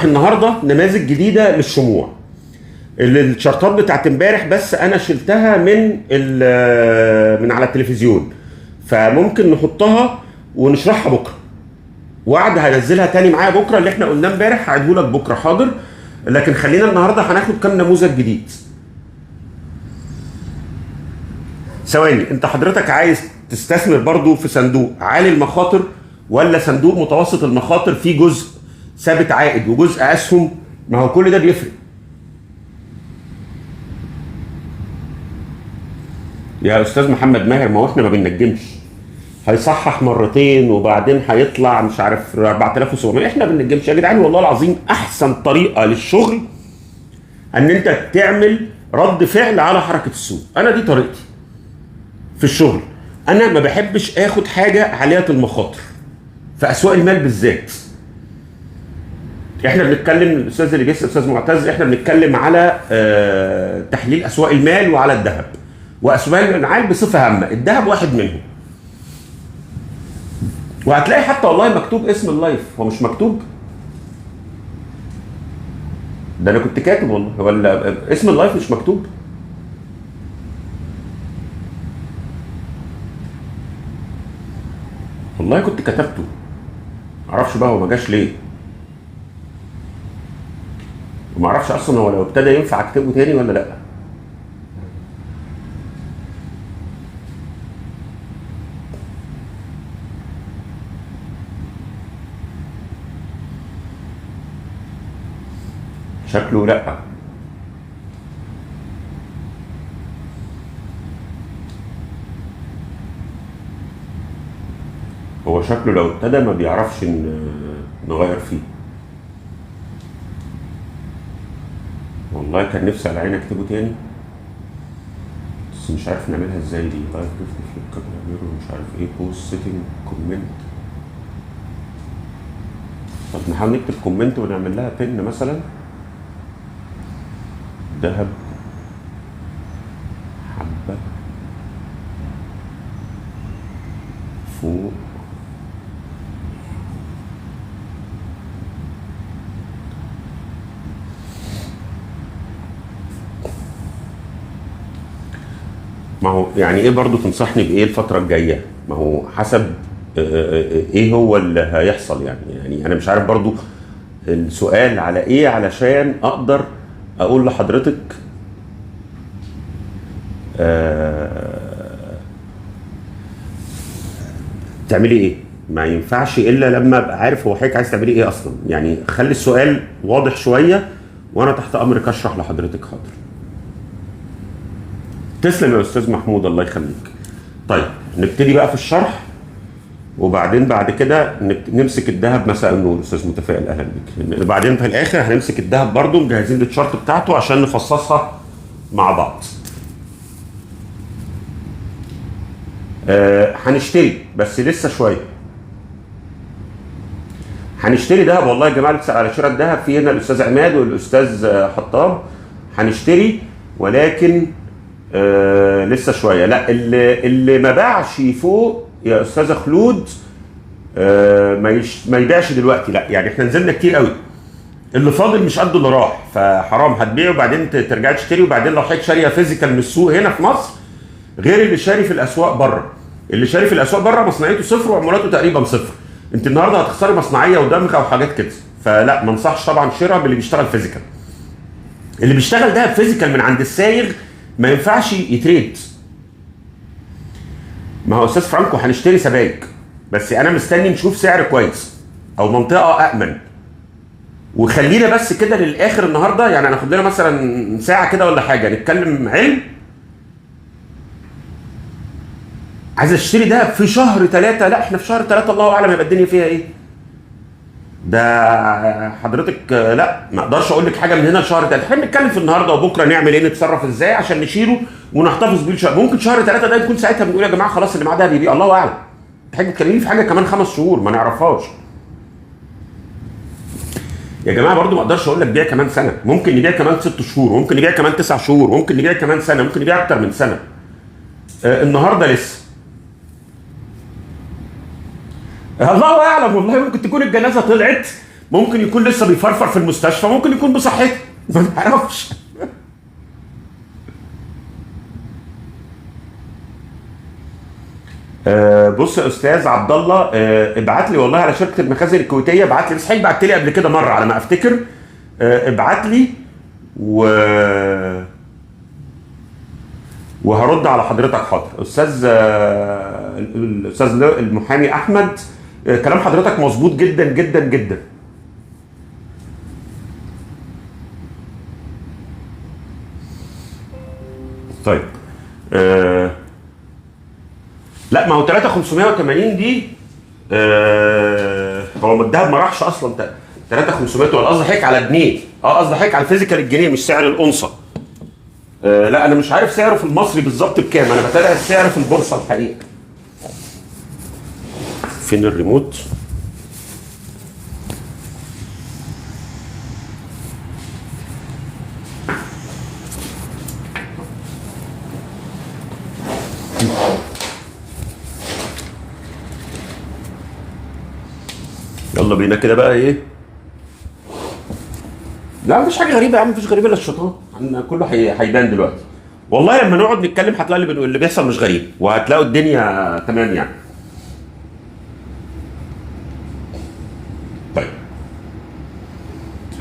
النهارده نماذج جديده للشموع. الشارتات بتاعت امبارح بس انا شلتها من على التلفزيون، فممكن نحطها ونشرحها بكره. وعد هنزلها تاني معايا بكره، اللي احنا قلناه امبارح هعيده لك بكره حاضر. لكن خلينا النهارده هناخد كام نموذج جديد. ثواني، انت حضرتك عايز تستثمر برضو في صندوق عالي المخاطر ولا صندوق متوسط المخاطر فيه جزء ثابت عائد وجزء اسهم؟ ما هو كل ده بيفرق يا استاذ محمد ماهر. ما هو احنا ما بننجمش، هيصحح مرتين وبعدين هيطلع مش عارف 4700. احنا ما بننجمش يا جدعان، والله العظيم احسن طريقه للشغل ان انت تعمل رد فعل على حركه السوق. انا دي طريقتي في الشغل. انا ما بحبش اخد حاجه عاليه المخاطر في اسواق المال بالذات. احنا بنتكلم، الاستاذ اللي جه الاستاذ معتز، احنا بنتكلم على تحليل اسواق المال وعلى الذهب واسواق الانعام بصفه عامه. الذهب واحد منهم، وهتلاقي حتى والله مكتوب اسم اللايف. هو مش مكتوب ده، انا كنت كاتب والله، ولا اسم اللايف مش مكتوب؟ والله كنت كتبته، معرفش بقى هو ما جاش ليه، ومعرفش اصلا هو لو ابتدى ينفع اكتبه تاني ولا لا. شكله لا. هو شكله لو ابتدى ما بيعرفش نغير فيه. والله كان نفسي على عيني اكتبه تاني، بس مش عارف نعملها ازاي دي. لايف مش عارف ايه، بوست سيتنج كومنت. طب نحاول نكتب كومنت ونعمل لها بن مثلا. ذهب حبة فوق ما هو يعني ايه برضو تنصحني بايه الفترة الجاية؟ ما هو حسب ايه هو اللي هيحصل يعني انا مش عارف برضو السؤال على ايه علشان اقدر اقول لحضرتك تعملي ايه. ما ينفعش الا لما ابقى عارف هو حضرتك عايز تعملي ايه اصلا. يعني خلي السؤال واضح شويه وانا تحت امرك اشرح لحضرتك. حاضر، تسلم يا استاذ محمود، الله يخليك. طيب نبتدي بقى في الشرح، وبعدين بعد كده نمسك الذهب. مساء النور استاذ متفائل، اهلا بك. بعدين في الاخر هنمسك الذهب برضو، مجهزين الشارت بتاعته عشان نفصصها مع بعض. هنشتري بس لسه شويه. هنشتري ذهب والله يا جماعه. لسه على شراء الذهب في هنا الاستاذ عماد والاستاذ حطاب. هنشتري ولكن لسه شويه. لا، اللي ما باعش فوق يا استاذ خلود ما يبيعش دلوقتي. لا يعني احنا نزلنا كتير قوي، اللي فاضل مش قد اللي راح، فحرام هتبيع وبعدين ترجع تشتري. وبعدين لو حضرتك شاريه فيزيكال من السوق هنا في مصر غير اللي شاري في الاسواق بره. اللي شاري في الاسواق بره مصنعيته صفر وعمولاته تقريبا صفر. انت النهارده هتخسري مصنعيه ودمغه وحاجات كده. فلا، ما انصحش طبعا شراء باللي بيشتغل فيزيكال. اللي بيشتغل ده فيزيكال من عند السايغ ما ينفعش يتريد. ما هو استاذ فرانكو هنشتري سبائك، بس انا مستني نشوف سعر كويس او منطقه امن. وخلينا بس كده للاخر النهارده، يعني هناخد لنا مثلا ساعه كده ولا حاجه نتكلم علم. عايز اشتري ده في شهر 3. لا احنا في شهر 3 الله اعلم هيبقى الدنيا فيها ايه. ده حضرتك لا ما اقدرش اقول لك حاجه من هنا لشهر 3. احنا بنتكلم في النهارده وبكره نعمل ايه، نتصرف ازاي عشان نشيله ونحتفظ بيه شهر. ممكن شهر 3 ده يكون ساعتها بنقول يا جماعه خلاص اللي معاه ده بيبيع، الله اعلم. تحب تكلمني في حاجه كمان 5 شهور ما نعرفهاش يا جماعه. برضو ما اقدرش اقول لك بيع كمان سنه. ممكن نبيع كمان 6 شهور، ممكن نبيع كمان 9 شهور، ممكن نبيع كمان سنه، ممكن نبيع اكتر من سنه. النهارده لسه الله اعلم. والله ممكن تكون الجنازه طلعت ممكن يكون لسه بيفرفر في المستشفى، ممكن يكون بصحته، ما نعرفش. بص يا استاذ عبد الله، ابعت لي والله على شركه المخازن الكويتيه، ابعت لي، بس حضرتك بعت لي قبل كده مره على ما افتكر. ابعت لي و وهرد على حضرتك حاضر. الاستاذ المحامي احمد، كلام حضرتك مظبوط جدا جدا جدا. طيب لا، ما هو 3580 دي هو الذهب ما راحش اصلا 3500، ولا قصدي حضرتك على جنيه؟ قصدي حضرتك على الفيزيكال الجنيه مش سعر الأونصة. لا انا مش عارف سعره في المصري بالظبط بكام، انا بتابع السعر في البورصه الحقيقه. فين الريموت؟ يلا بينا كده بقى ايه. لا مفيش حاجه غريبه يا عم، مفيش غريبه الا الشيطان، كله هيبان دلوقتي. والله لما نقعد نتكلم هتلاقي اللي بيحصل مش غريب، وهتلاقوا الدنيا تمام يعني. طيب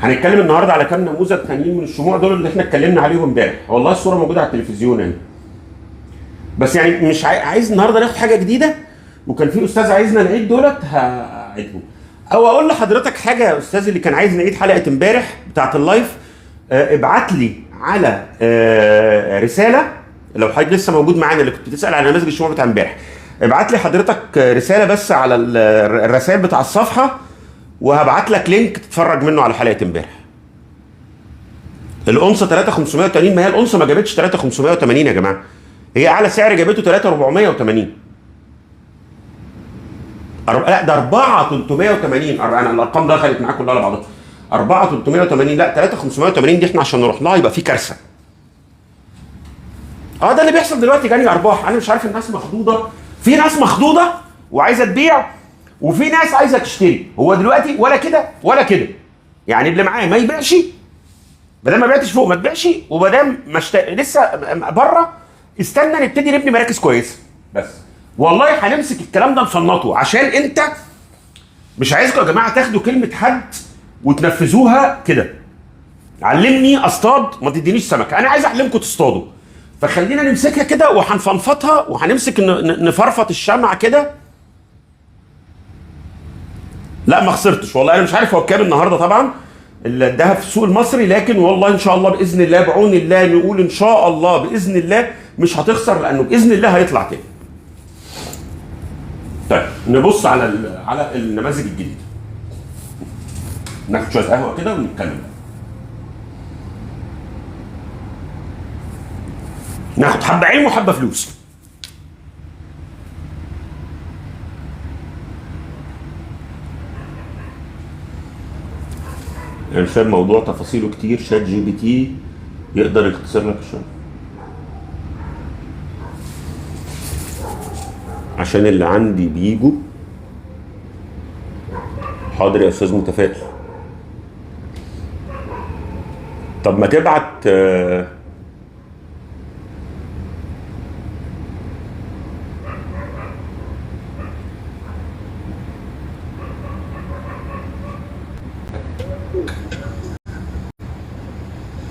هنتكلم النهارده على كام نموذج تانيين من الشموع دول اللي احنا اتكلمنا عليهم امبارح. والله الصوره موجوده على التلفزيون يعني، بس يعني مش عايز النهارده ناخد حاجه جديده، وكان في استاذ عايزنا نعيد دولت هعيدهم. او اقول لحضرتك حاجه يا استاذ، اللي كان عايز نعيد حلقه امبارح بتاعه اللايف، ابعت لي على رساله، لو حضرتك لسه موجود معانا اللي كنت بتسال على نماذج الشموع بتاع امبارح، ابعت لي حضرتك رساله بس على الرسائل بتاع الصفحه، وهبعت لك لينك تتفرج منه على حلقه امبارح. الأونصة 3580، ما هي الأونصة ما جابتش 3580 يا جماعه، هي اعلى سعر جابته 3480. لا ده 4380، انا الارقام دخلت معاك كلها على بعضها. 4380، لا 3580 دي احنا عشان نروح لها يبقى في كارثه. ده اللي بيحصل دلوقتي، جاني ارباح، انا مش عارف، الناس مخضوضه، في ناس مخضوضه وعايزه تبيع، وفي ناس عايزه تشتري. هو دلوقتي ولا كده ولا كده، يعني اللي معاه ما يبيعش، ما دام ما بعتش فوق ما تبيعش، وما دام لسه بره استنى نبتدي نبني مراكز كويسه. بس والله هنمسك الكلام ده نفنطه، عشان انت مش عايزكم يا جماعه تاخدوا كلمه حد وتنفذوها كده. علمني اصطاد ما تدينيش سمك، انا عايز اعلمكم تصطادوا، فخلينا نمسكها كده وهنفنفطها، وهنمسك نفرفط الشمعة كده. لا ما خسرتش والله، انا مش عارف هو بكام النهارده طبعا الذهب في السوق المصري، لكن والله ان شاء الله باذن الله بعون الله نقول ان شاء الله باذن الله مش هتخسر، لانه باذن الله هيطلع تاني. طيب نبص على النماذج الجديده، ناخد شويه قهوه كده ونتكلم، ناخد حبه علم وحبه فلوس. عشان موضوع تفاصيله كتير، شات جي بي تي يقدر يختصر لك الشغل، عشان اللي عندي بيجوا. حاضر يا استاذ متفائل. طب ما تبعت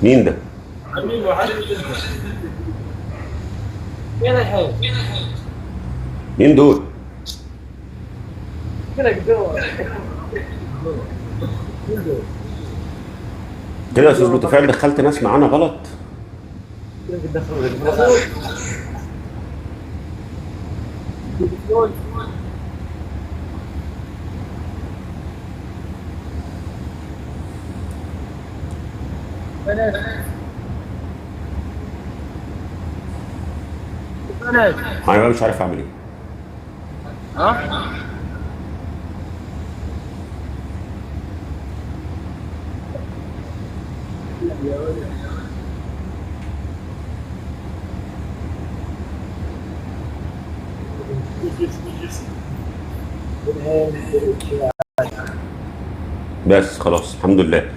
مين ده؟ مين دول؟ كده يا استاذ متفائل دخلت ناس معانا غلط. انا مش عارف اعمل ايه. بس خلاص الحمد لله.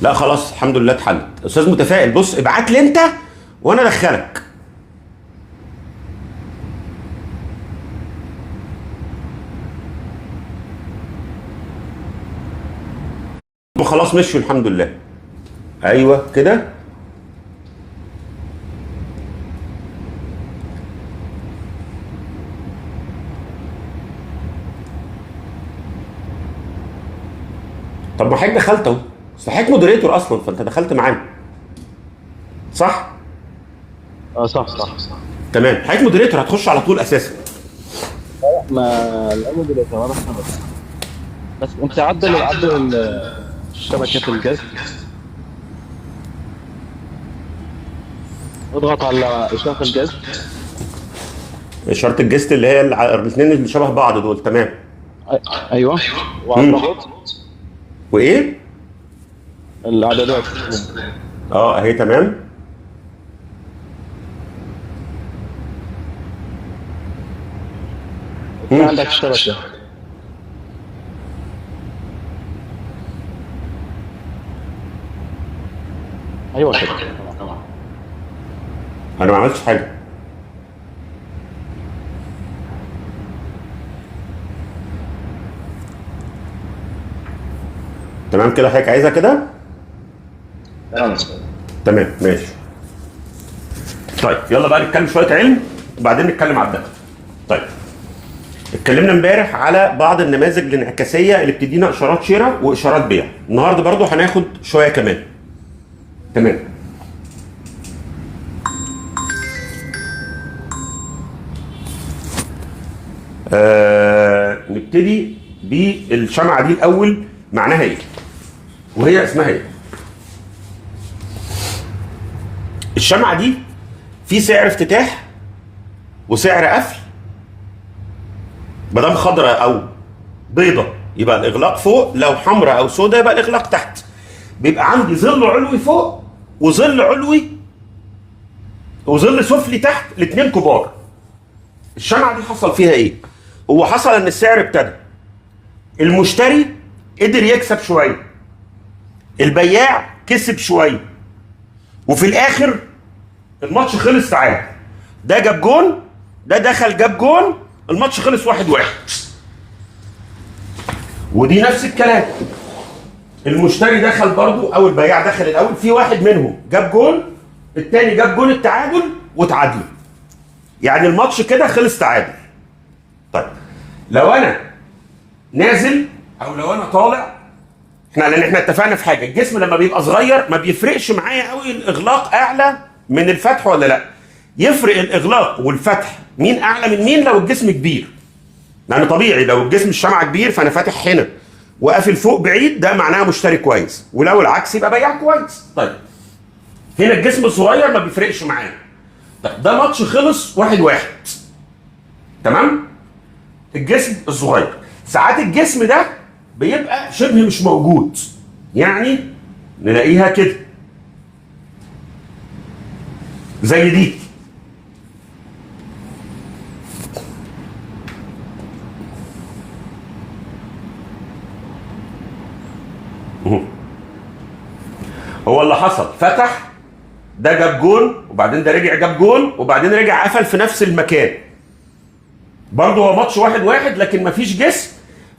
لا خلاص الحمد لله اتحلت. استاذ متفائل بص ابعت لي انت وانا ادخلك. خلاص مشوا الحمد لله. ايوه كده. طب ما حضرتك دخلت اهو، اصل حضرتك مودريتور اصلا فانت دخلت معانا صح؟ اه صح صح صح. تمام حضرتك مودريتور هتخش على طول اساسا. ما الاول اللي كمان بس انت عدل شبكة الجهاز، اضغط على اشارة الجهاز. اشاره الجست اللي هي الاثنين اللي شبه بعض دول تمام. ايوه واضغط وايه؟ الاعدادات اهي تمام. عندك الشبكة. ايوه كده تمام. انا ما عملتش حاجه. تمام كده حضرتك عايزها كده؟ تمام ماشي. طيب يلا بقى نتكلم شويه علم وبعدين نتكلم على الداتا. طيب اتكلمنا امبارح على بعض النماذج الانعكاسيه اللي بتدينا اشارات شراء واشارات بيع. النهارده برضو هناخد شويه كمان. تمام. نبتدي بالشمعه دي الاول. معناها ايه؟ وهي اسمها ايه؟ الشمعه دي في سعر افتتاح وسعر قفل. ما دام خضراء او بيضه يبقى الاغلاق فوق، لو حمراء او سوداء يبقى الاغلاق تحت. بيبقى عندي ظل علوي فوق وظل علوي وظل سفلي تحت، الاثنين كبار. الشمعه دي حصل فيها ايه؟ هو حصل ان السعر ابتدى، المشتري قدر يكسب شويه، البياع كسب شويه، وفي الاخر الماتش خلص تعادل. ده جاب جون، ده دخل جاب جون، الماتش خلص 1-1. ودي نفس الكلام، المشتري دخل برضو او البياع دخل الاول، في واحد منهم جاب جون، التاني جاب جون التعادل وتعادلوا، يعني الماتش كده خلص تعادل. طيب لو انا نازل او لو انا طالع، لان احنا اتفقنا في حاجه، الجسم لما بيبقى صغير ما بيفرقش معايا قوي الاغلاق اعلى من الفتح ولا لا. يفرق الاغلاق والفتح مين اعلى من مين لو الجسم كبير. لان طبيعي لو الجسم الشمعه كبير فانا فاتح هنا وقافل فوق بعيد، ده معناها مشتري كويس، ولو العكس يبقى بياع كويس. طيب هنا الجسم الصغير ما بيفرقش معايا. طيب ده ماتش خلص 1-1 تمام. الجسم الصغير ساعات الجسم ده بيبقى شبه مش موجود، يعني نلاقيها كده زي دي. هو اللي حصل فتح، ده جاب جون وبعدين ده رجع جاب جون وبعدين رجع قفل في نفس المكان. برضه هو ماتش 1-1 لكن مفيش جسم،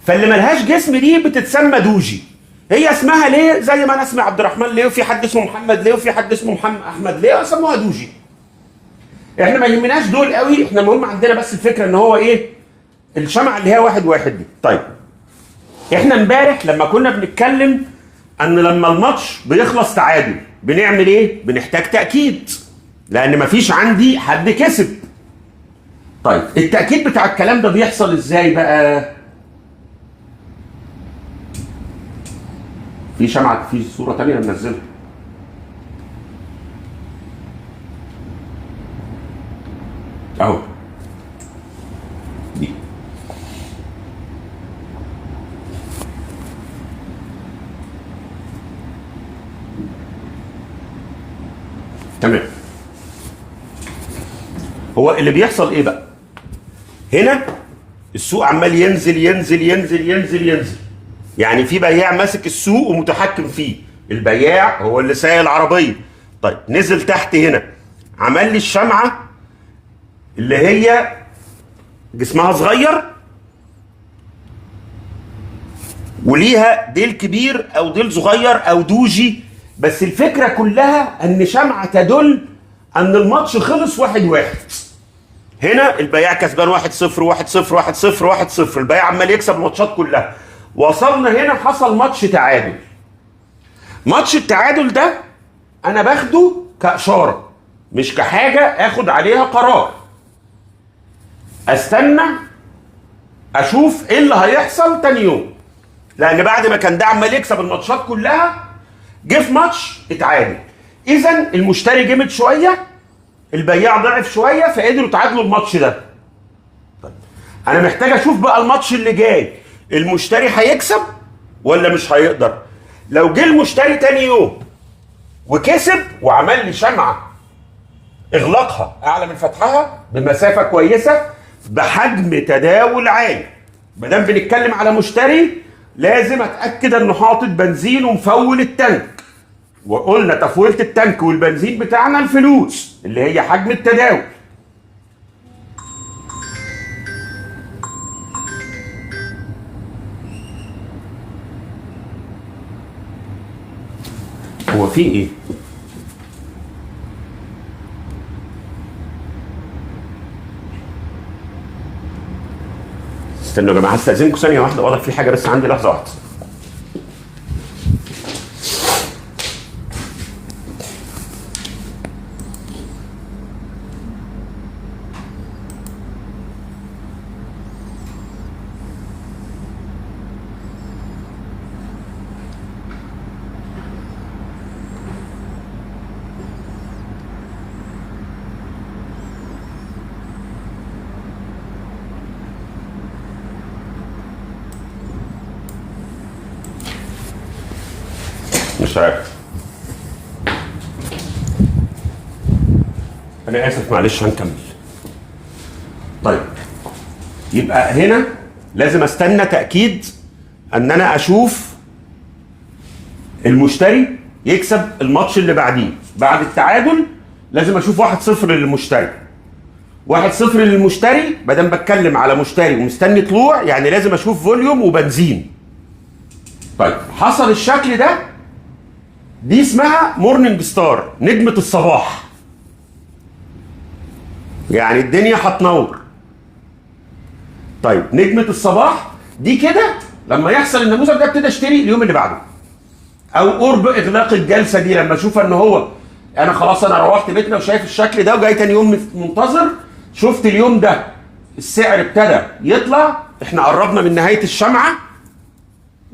فاللي ملهاش جسم دي بتتسمى دوجي. هي اسمها ليه؟ زي ما انا اسمي عبد الرحمن ليه، وفي حد اسمه محمد ليه، وفي حد اسمه محمد احمد ليه، سموها دوجي. احنا ما يهمناش دول قوي، احنا المهم عندنا بس الفكره ان هو ايه؟ الشمعه اللي هي 1-1 دي. طيب احنا امبارح لما كنا بنتكلم ان لما الماتش بيخلص تعادل بنعمل ايه؟ بنحتاج تاكيد، لان مفيش عندي حد كسب. طيب التاكيد بتاع الكلام ده بيحصل ازاي بقى؟ في شمعة، في صورة تانية ننزلها. اهو دي. تمام. هو اللي بيحصل ايه بقى؟ هنا السوق عمال ينزل ينزل ينزل ينزل ينزل، يعني في بياع ماسك السوق ومتحكم فيه، البياع هو اللي سايق العربيه. طيب نزل تحت هنا عمل لي الشمعه اللي هي جسمها صغير وليها ديل كبير او ديل صغير او دوجي، بس الفكره كلها ان شمعه تدل ان الماتش خلص 1-1. هنا البياع كسبان 1-0 1-0 1-0 1-0، البياع عمال يكسب الماتشات كلها. وصلنا هنا حصل ماتش تعادل. ماتش التعادل ده انا باخده كاشاره مش كحاجه اخد عليها قرار. استنى اشوف ايه اللي هيحصل تاني يوم، لان بعد ما كان ده عمال يكسب الماتشات كلها جه في ماتش اتعادل. اذا المشتري جمد شويه، البياع ضعف شويه، فقدروا يتعادلوا الماتش ده. طيب انا محتاج اشوف بقى الماتش اللي جاي المشتري هيكسب ولا مش هيقدر. لو جه المشتري تاني يوم وكسب وعمل لي شمعه اغلاقها اعلى من فتحها بمسافه كويسه بحجم تداول عالي، ما دام بنتكلم على مشتري لازم اتاكد انه حاطط بنزين ومفول التانك. وقلنا تفويله التانك والبنزين بتاعنا الفلوس اللي هي حجم التداول. هو في ايه؟ استنوا يا جماعه استاذنكم ثانيه واحده، واضح في حاجه بس عندي، لحظه واحده. مش عارف، انا اسف معلش هنكمل. طيب يبقى هنا لازم استنى تاكيد ان انا اشوف المشتري يكسب الماتش اللي بعديه. بعد التعادل لازم اشوف 1-0 للمشتري. 1-0 للمشتري ما دام بتكلم على مشتري ومستني طلوع يعني لازم اشوف فوليوم وبنزين. طيب حصل الشكل ده، دي اسمها مورنينج ستار، نجمة الصباح. يعني الدنيا هتنور. طيب نجمة الصباح دي كده لما يحصل النموذج ده ابتدي اشتري اليوم اللي بعده. او قرب اغلاق الجلسة دي لما اشوف ان هو انا خلاص انا روحت بيتنا وشايف الشكل ده وجاي تاني يوم منتظر، شفت اليوم ده السعر ابتدى يطلع، احنا قربنا من نهاية الشمعة،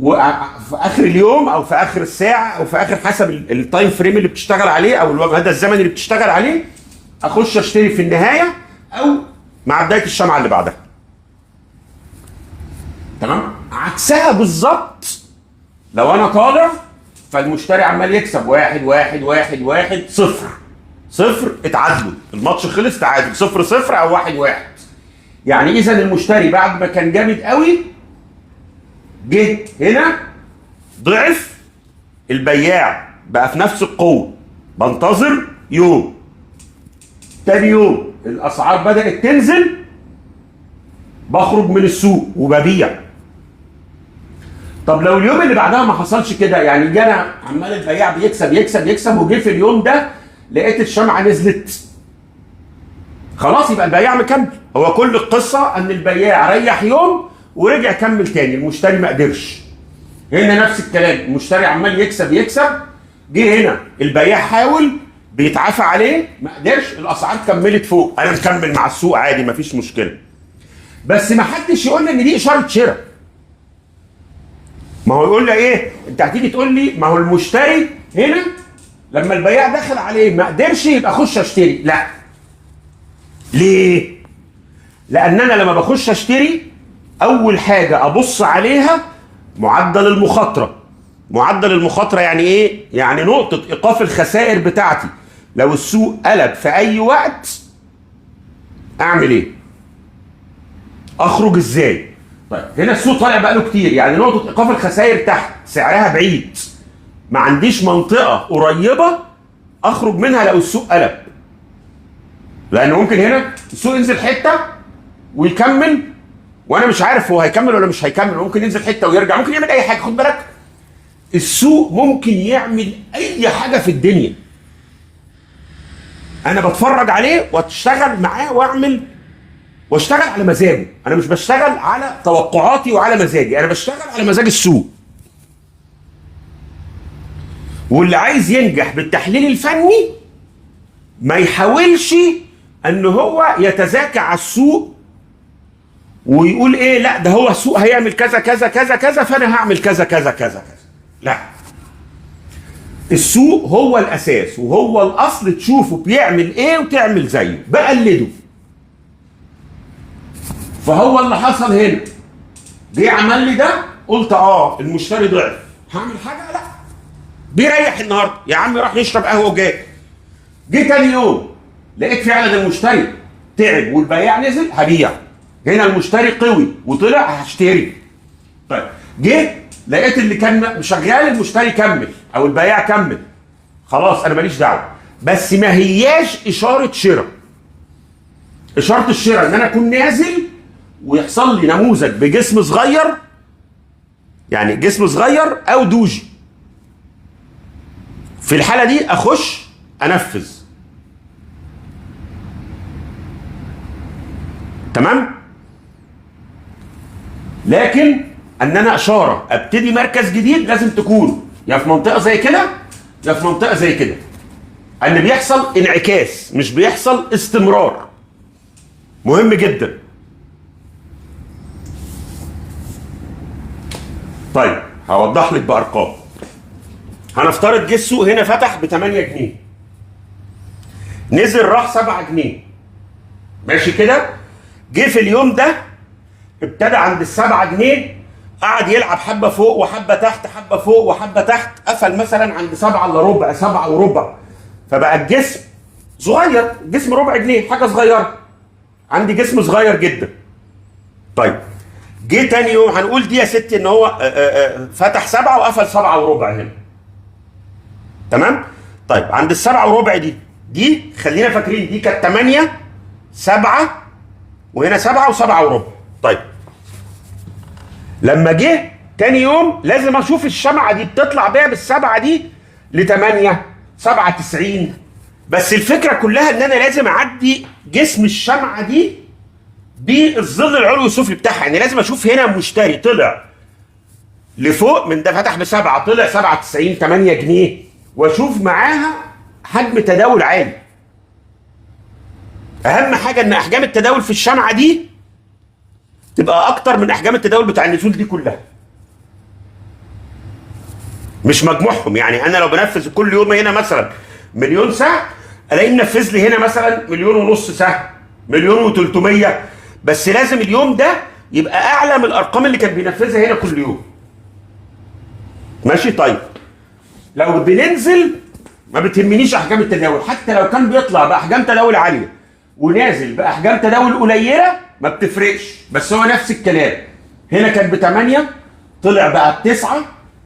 وفي اخر اليوم او في اخر الساعه او في اخر حسب التايم فريم اللي بتشتغل عليه او المدى الزمني اللي بتشتغل عليه، اخش اشتري في النهايه او مع بدايه الشمعه اللي بعدها. تمام؟ عكسها بالظبط لو انا طالع فالمشتري عمال يكسب 1-1-1-1-0 0 اتعادلوا، الماتش خلص تعادل 0-0 او 1-1. يعني اذا المشتري بعد ما كان جامد قوي جه هنا ضعف، البياع بقى في نفس القوه، بنتظر يوم، تاني يوم الاسعار بدات تنزل، بخرج من السوق وببيع. طب لو اليوم اللي بعدها ما حصلش كده، يعني جانا عمال البياع بيكسب يكسب يكسب وجه في اليوم ده لقيت الشمعه نزلت، خلاص يبقى البياع مكمل. هو كل القصه ان البياع ريح يوم ورجع كمل تاني، المشتري ما قدرش. هنا نفس الكلام، المشتري عمال يكسب يكسب، جه هنا البياع حاول بيتعافى عليه ما قدرش، الاسعار كملت فوق، انا مكمل مع السوق عادي ما فيش مشكله. بس ما حدش يقول لي ان دي اشاره شراء. ما هو يقول لي ايه؟ انت هتيجي تقول لي ما هو المشتري هنا لما البياع دخل عليه ما قدرش يبقى اخش اشتري. لا. ليه؟ لان انا لما بخش اشتري اول حاجه ابص عليها معدل المخاطره. معدل المخاطره يعني ايه؟ يعني نقطه ايقاف الخسائر بتاعتي. لو السوق قلب في اي وقت اعمل ايه؟ اخرج ازاي؟ طيب هنا السوق طالع بقاله كتير، يعني نقطه ايقاف الخسائر تحت سعرها بعيد، ما عنديش منطقه قريبه اخرج منها لو السوق قلب، لان ممكن هنا السوق ينزل حته ويكمل وانا مش عارف هو هيكمل ولا مش هيكمل، ممكن ينزل حته ويرجع، ممكن يعمل اي حاجه. خد بالك السوق ممكن يعمل اي حاجه في الدنيا، انا بتفرج عليه واشتغل معاه واشتغل على مزاجه. انا مش بشتغل على توقعاتي وعلى مزاجي، انا بشتغل على مزاج السوق. واللي عايز ينجح بالتحليل الفني ما يحاولش ان هو يتذاكى على السوق ويقول ايه لا ده هو السوق هيعمل كذا كذا كذا كذا فانا هعمل كذا كذا كذا كذا. لا، السوق هو الاساس وهو الاصل، تشوفه بيعمل ايه وتعمل زيه، بقلده. فهو اللي حصل هنا، جه عمل لي ده، قلت المشتري ضعف، هعمل حاجه؟ لا، بيريح النهارده يا عم، راح يشرب قهوه وجاي. جه تاني يوم لقيت فعلا المشتري تعب والبياع نزل، هبيع. هنا المشتري قوي وطلع، هشتري. طيب جه لقيت اللي كان شغال المشتري كمل او البياع كمل، خلاص انا ماليش دعوه. بس ما هياش اشاره شراء. اشاره الشراء ان انا اكون نازل ويحصل لي نموذج بجسم صغير، يعني جسم صغير او دوجي. في الحاله دي اخش انفذ. تمام؟ لكن ان انا اشاره ابتدي مركز جديد لازم تكون يا في منطقه زي كده يا في منطقه زي كده. اللي بيحصل انعكاس مش بيحصل استمرار. مهم جدا. طيب هوضح لك بارقام. هنفترض جه السوق هنا فتح ب 8 جنيه، نزل راح 7 جنيه، ماشي كده. جه في اليوم ده ابتدى عند ال7 جنيه، قعد يلعب حبه فوق وحبه تحت، حبه فوق وحبه تحت، قفل مثلا عند 7 الا ربع، 7 وربع، فبقى الجسم صغير، جسم ربع جنيه حاجه صغيره، عندي جسم صغير جدا. طيب جه تاني يوم، هنقول دي يا ستي ان هو فتح 7 وقفل 7 وربع هنا، تمام؟ طيب عند ال7 وربع دي خلينا فاكرين دي كانت 8 7 وهنا 7 و7 وربع. طيب لما جه تاني يوم لازم اشوف الشمعه دي بتطلع بيها بال7 دي ل 8 7 90. بس الفكره كلها ان انا لازم اعدي جسم الشمعه دي بالظل العلوي السفلي بتاعها، يعني لازم اشوف هنا مشتري طلع لفوق من ده، فتح ب7 طلع 7 90 8 جنيه، واشوف معاها حجم تداول عالي. اهم حاجه ان احجام التداول في الشمعه دي تبقى اكتر من احجام التداول بتاع النزول دي كلها، مش مجموعهم. يعني انا لو بنفذ كل يوم هنا مثلا مليون سهم، الاقي منفذ لي هنا مثلا 1.5 مليون سهم، 1.3 مليون، بس لازم اليوم ده يبقى اعلى من الارقام اللي كان بينفذها هنا كل يوم. ماشي؟ طيب لو بننزل ما بتهمنيش احجام التداول، حتى لو كان بيطلع باحجام تداول عاليه ونازل باحجام تداول قليله ما بتفرقش، بس هو نفس الكلام. هنا كان ب8 طلع بقى ب9،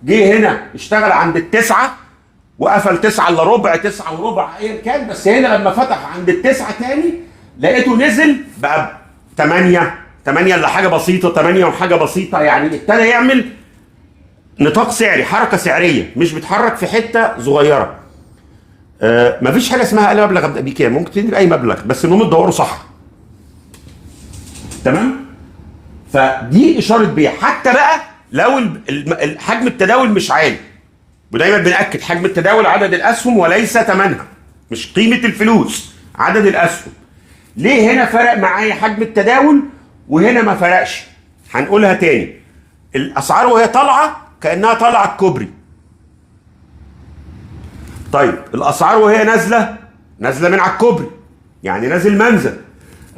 جه هنا اشتغل عند ال9 وقفل 9 الا ربع، 9 وربع، ايا كان، بس هنا لما فتح عند ال9 تاني لقيته نزل بقى 8 الا حاجه بسيطه، 8 وحاجه بسيطه، يعني ابتدى يعمل نطاق سعري، حركه سعريه، مش بيتحرك في حته صغيره. مفيش حاجه اسمها اقل مبلغ ابدا بيه كام، ممكن تدي باي مبلغ، بس المهم تدوروا صح. تمام؟ فدي اشاره بيع. حتى بقى لو حجم التداول مش عالي، ودايما بنأكد حجم التداول عدد الاسهم وليس ثمنها، مش قيمه الفلوس، عدد الاسهم. ليه هنا فرق معايا حجم التداول وهنا ما فرقش؟ هنقولها تاني. الاسعار وهي طالعه كانها طالعه الكوبري. طيب الاسعار وهي نازله من على الكوبري، يعني نازل منزل.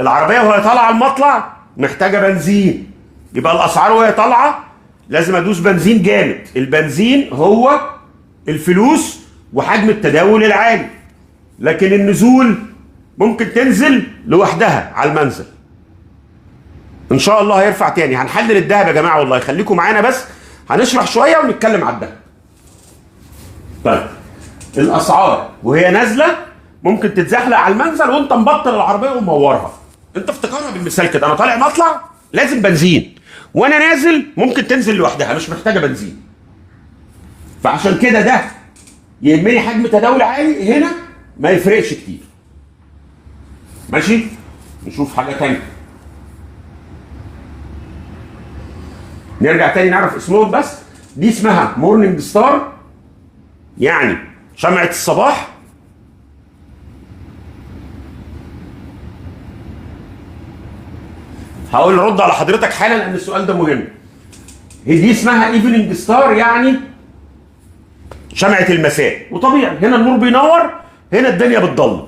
العربيه وهي طالعه المطلع محتاجه بنزين، يبقى الاسعار وهي طالعه لازم ادوس بنزين جامد. البنزين هو الفلوس وحجم التداول العالي، لكن النزول ممكن تنزل لوحدها على المنزل. ان شاء الله هيرفع تاني. هنحلل الذهب يا جماعه والله، خليكم معانا بس هنشرح شويه ونتكلم على الذهب. طيب الاسعار وهي نازله ممكن تتزحلق على المنزل وانت مبطل العربيه ومورها. انت افتكرها بالمثال كده، انا طالع مطلع لازم بنزين، وانا نازل ممكن تنزل لوحدها مش محتاجه بنزين. فعشان كده ده يهمني حجم تداول عالي، هنا ما يفرقش كتير. ماشي؟ نشوف حاجه تانيه. نرجع تاني نعرف اسمهم بس. دي اسمها مورنينج ستار، يعني شمعة الصباح. هقول رد على حضرتك حالا لان السؤال ده مهم. هي دي اسمها ايفنينج ستار، يعني شمعة المساء. وطبيعي هنا النور بينور، هنا الدنيا بتضلم.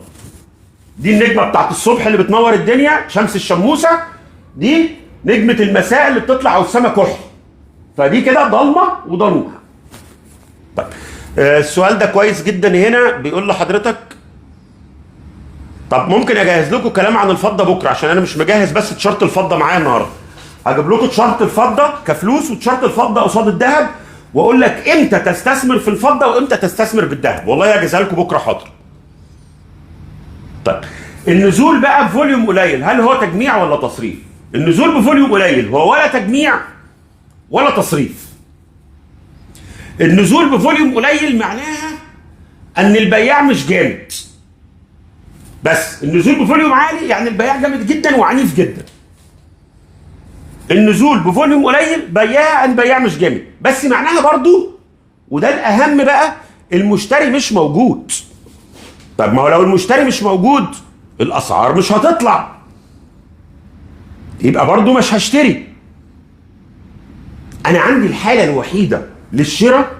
دي النجمة بتاعت الصبح اللي بتنور الدنيا، شمس الشموسة. دي نجمة المساء اللي بتطلع والسما كحل، فدي كده ضلمة وده نور. طيب السؤال ده كويس جدا. هنا بيقول لحضرتك طب ممكن اجهز لكم كلام عن الفضة بكرة، عشان انا مش مجهز بس تيشيرت الفضة معايا النهارده. هجيب لكم تيشيرت الفضة كفلوس وتيشيرت الفضة قصاد الذهب، واقول لك امتى تستثمر في الفضة وامتى تستثمر بالذهب. والله هجهزها لكم بكرة حاضر. طيب النزول بقى بفوليوم قليل، هل هو تجميع ولا تصريف؟ النزول بفوليوم قليل هو ولا تجميع ولا تصريف. النزول بفوليوم قليل معناها ان البياع مش جامد، بس النزول بفوليوم عالي يعني البياع جامد جدا وعنيف جدا. النزول بفوليوم قليل البياع مش جامد، بس معناها برضو وده الاهم بقى المشتري مش موجود. طب ما هو لو المشتري مش موجود الاسعار مش هتطلع، يبقى برضو مش هشتري. انا عندي الحالة الوحيدة للشراء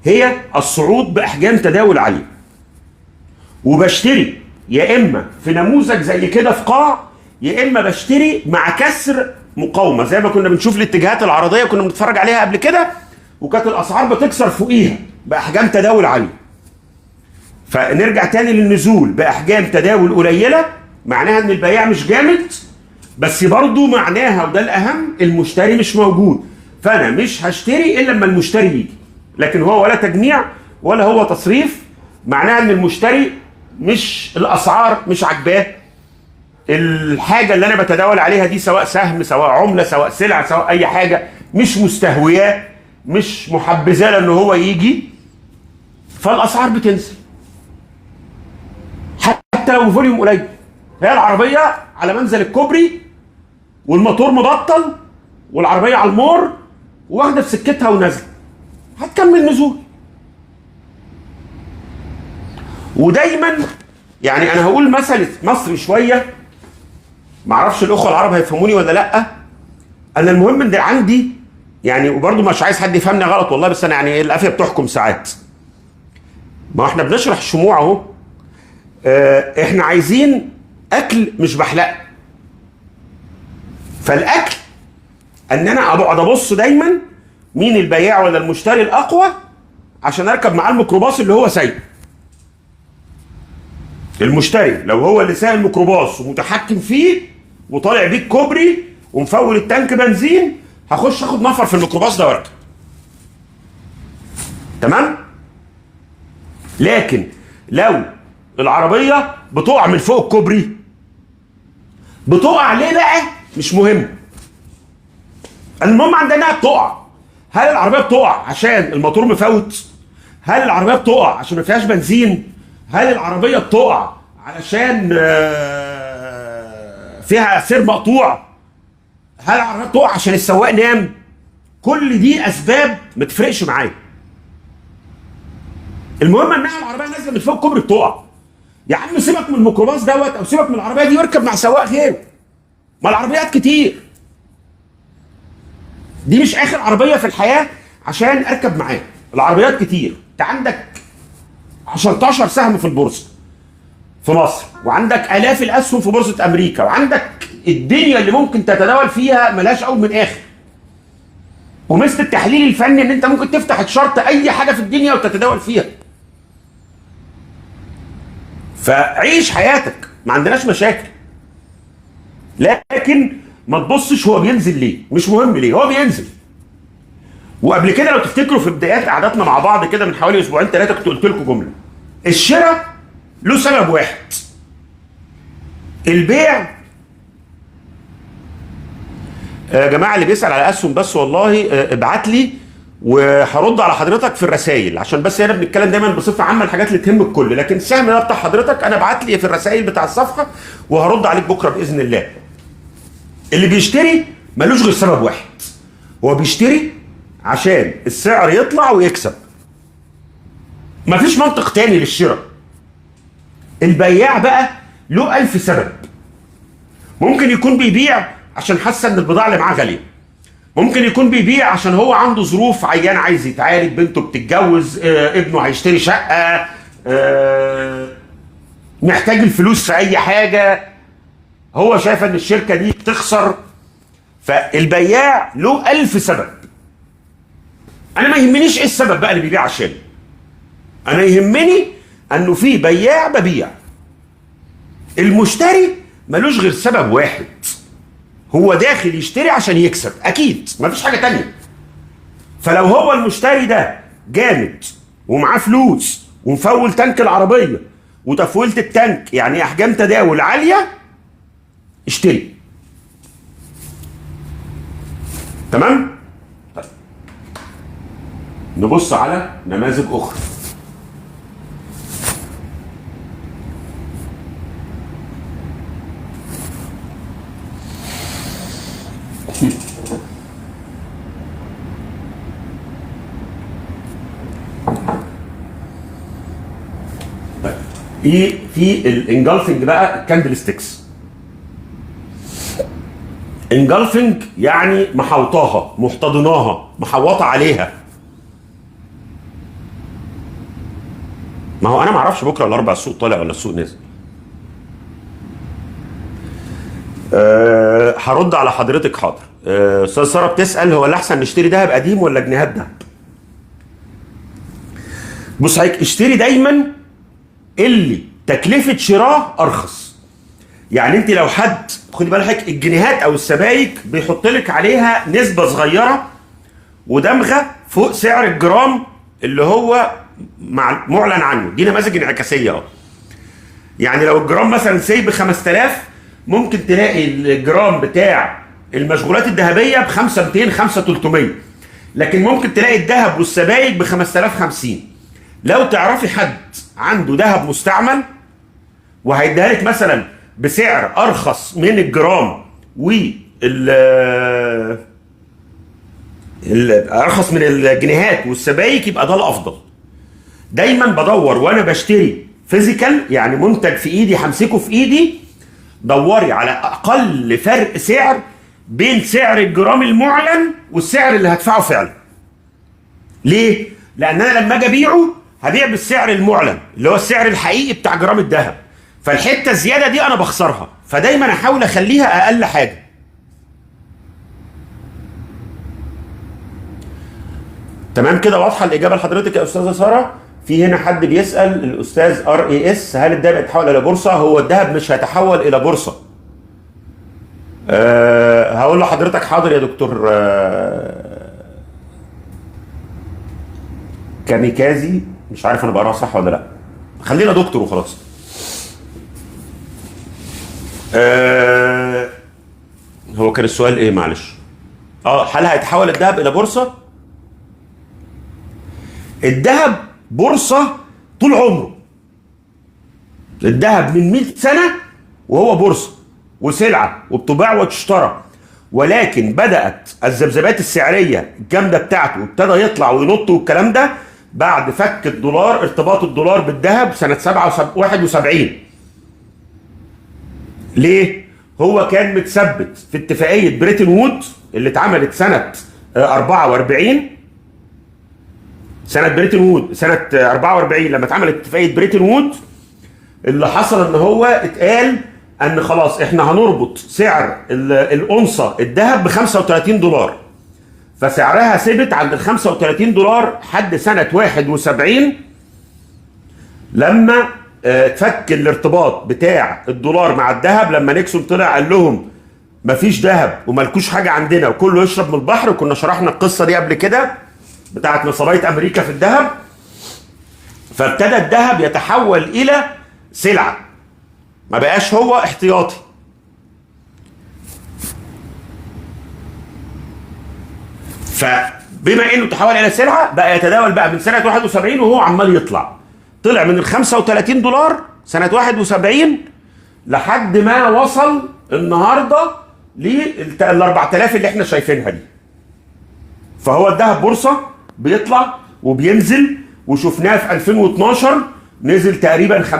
هي الصعود باحجام تداول عالية، وبشتري يا اما في نموذج زي كده في قاع، يا اما بشتري مع كسر مقاومة زي ما كنا بنشوف الاتجاهات العرضية كنا بنتفرج عليها قبل كده، وكانت الاسعار بتكسر فوقيها باحجام تداول عالية. فنرجع تاني للنزول باحجام تداول قليلة، معناها ان البياع مش جامد، بس برضو معناها وده الاهم المشتري مش موجود، فانا مش هشتري الا لما المشتري يجي. لكن هو ولا تجميع ولا هو تصريف، معناها ان المشتري مش الاسعار مش عاجباه، الحاجه اللي انا بتداول عليها دي سواء سهم سواء عمله سواء سلعه سواء اي حاجه مش مستهوياه مش محبذاه له ان هو يجي، فالاسعار بتنزل حتى لو فوليوم قليل. هي العربيه على منزل الكوبري والموتور مبطل والعربيه على المور واخده في سكتها ونازله، هتكمل نزول. ودايما يعني انا هقول مثل مصري شويه، معرفش الاخوه العرب هيفهموني ولا لا. انا المهم ان عندي يعني، وبرضه مش عايز حد يفهمني غلط والله، بس انا يعني القافيه بتحكم ساعات. ما احنا بنشرح الشموع اهو، احنا عايزين اكل مش بحلقه. فالاكل ان انا اقعد ابص دايما مين البياع ولا المشتري الاقوى عشان اركب معاه الميكروباص اللي هو سايق. المشتري لو هو اللي سايق الميكروباص ومتحكم فيه وطالع بيه الكوبري ومفول التانك بنزين، هخش اخد نفر في الميكروباص ده واركب. تمام؟ لكن لو العربيه بتقع من فوق الكوبري، بتقع ليه بقى؟ مش مهم. المهم عندنا بتقع. هل العربيه بتقع عشان الموتور مفوت؟ هل العربيه بتقع عشان ما فيهاش بنزين؟ هل العربيه بتقع علشان فيها سير مقطوع؟ هل العربيه بتقع عشان السواق نام؟ كل دي اسباب ما تفرقش معايا. المهم انها العربيه نازله من فوق الكوبري بتقع. يا عم سيبك من الميكروباص دوت او سيبك من العربيه دي واركب مع سواق غيره. ما العربيات كتير. دي مش اخر عربيه في الحياه عشان اركب معاه. العربيات كتير. انت عندك 10 سهم في البورصه في مصر، وعندك الاف الاسهم في بورصه امريكا، وعندك الدنيا اللي ممكن تتداول فيها ملهاش اول من اخر. ومثل التحليل الفني ان انت ممكن تفتح تشارت اي حاجه في الدنيا وتتداول فيها. فعيش حياتك، ما عندناش مشاكل. لكن ما تبصش هو بينزل ليه، مش مهم ليه، هو بينزل. وقبل كده لو تفتكروا في بدايات قعداتنا مع بعض كده من حوالي اسبوعين ثلاثه كنت قلت لكم جمله: الشراء له سبب واحد، البيع. يا جماعه اللي بيسال على اسهم بس والله ابعت لي وهرد على حضرتك في الرسائل، عشان بس هنا بنتكلم دايما بصفه عامه الحاجات اللي تهم الكل، لكن السهم ده بتاع حضرتك انا ابعت لي في الرسائل بتاع الصفحه وهرد عليك بكره باذن الله. اللي بيشتري ملوش غير سبب واحد، هو بيشتري عشان السعر يطلع ويكسب. مفيش منطق تاني للشراء. البياع بقى له 1000 سبب. ممكن يكون بيبيع عشان حاسس ان البضاعه اللي معاه غاليه، ممكن يكون بيبيع عشان هو عنده ظروف عيان عايز يتعالج، بنته بتتجوز، ابنه هيشتري شقه، محتاج الفلوس في اي حاجه، هو شايف ان الشركه دي بتخسر. فالبياع له 1000 سبب. انا ما يهمنيش ايه السبب بقى اللي بيبيع عشانه، انا يهمني انه في بياع ببيع. المشتري ملوش غير سبب واحد، هو داخل يشتري عشان يكسب، اكيد مفيش حاجه تانية. فلو هو المشتري ده جامد ومعاه فلوس ومفول تانك العربيه وتفويله التانك يعني احجام تداول عاليه، اشتري. تمام؟ طيب نبص على نماذج اخرى. في الانجلفنج بقى الكاندل ستيكس. انجلفنج يعني محوطاها، محتضناها، محوطه عليها. ما هو انا ما اعرفش بكره الاربع السوق طالع ولا السوق نازل. هرد على حضرتك حاضر. استاذ ساره بتسال هو الاحسن نشتري ذهب قديم ولا جنيهات ذهب؟ بص حضرتك، اشتري دايما اللي تكلفه شراه ارخص. يعني انت لو حد، خدي بالك، الجنيهات او السبائك بيحط لك عليها نسبه صغيره ودمغه فوق سعر الجرام اللي هو معلن عنه. دي نماذج انعكاسيه اهو. يعني لو الجرام مثلا ب 5000، ممكن تلاقي الجرام بتاع المشغولات الذهبيه ب 5200 5300، لكن ممكن تلاقي الذهب والسبائك ب 5050. لو تعرفي حد عنده ذهب مستعمل وهيديها لك مثلا بسعر ارخص من الجرام ارخص من الجنيهات والسبائك، يبقى ده الافضل. دايما بدور وانا بشتري فيزيكال، يعني منتج في ايدي همسكه في ايدي، دوري على اقل فرق سعر بين سعر الجرام المعلن والسعر اللي هدفعه فعلا. ليه؟ لان انا لما اجي ابيعه هبيع بالسعر المعلن اللي هو السعر الحقيقي بتاع جرام الذهب، فالحته الزياده دي انا بخسرها، فدايما احاول اخليها اقل حاجه. تمام كده؟ واضحه الاجابه لحضرتك يا استاذه ساره؟ في هنا حد بيسال الاستاذ RAS هل الذهب يتحول الى بورصه؟ هو الذهب مش هيتحول الى بورصه. هقول لحضرتك حاضر يا دكتور كاميكازي، مش عارف انا بقراها صح ولا لا، خلينا دكتور وخلاص. هو كان السؤال ايه معلش؟ هل هيتحول الذهب الى بورصه؟ الذهب بورصه طول عمره. الذهب من 100 سنه وهو بورصه وسلعه وبتباع وتشترى، ولكن بدات الذبذبات السعريه الجامده بتاعته وابتدى يطلع وينط والكلام ده بعد فك الدولار، ارتباط الدولار بالذهب سنه 71. ليه؟ هو كان متثبت في اتفاقيه بريتن وود اللي اتعملت سنه 44. سنه بريتن وود سنه 44 لما اتعملت اتفاقيه بريتن وود، اللي حصل ان هو اتقال ان خلاص احنا هنربط سعر الأونصة الذهب ب 35 دولار، فسعرها ثبت عند ال 35 دولار حد سنة 71 لما اتفك الارتباط بتاع الدولار مع الذهب، لما نيكسون طلع قال لهم مفيش ذهب وملكوش حاجه عندنا وكله يشرب من البحر، وكنا شرحنا القصه دي قبل كده بتاعت نصابيه امريكا في الذهب. فابتدى الذهب يتحول الى سلعه، ما بقاش هو احتياطي. فبما انه تحول الى سلعه بقى يتداول بقى من سنه 71 وهو عمال يطلع. طلع من ال 35 دولار سنه 71 لحد ما وصل النهارده لل 4000 اللي احنا شايفينها دي. فهو الذهب بورصه بيطلع وبينزل، وشفناه في 2012 نزل تقريبا 50%،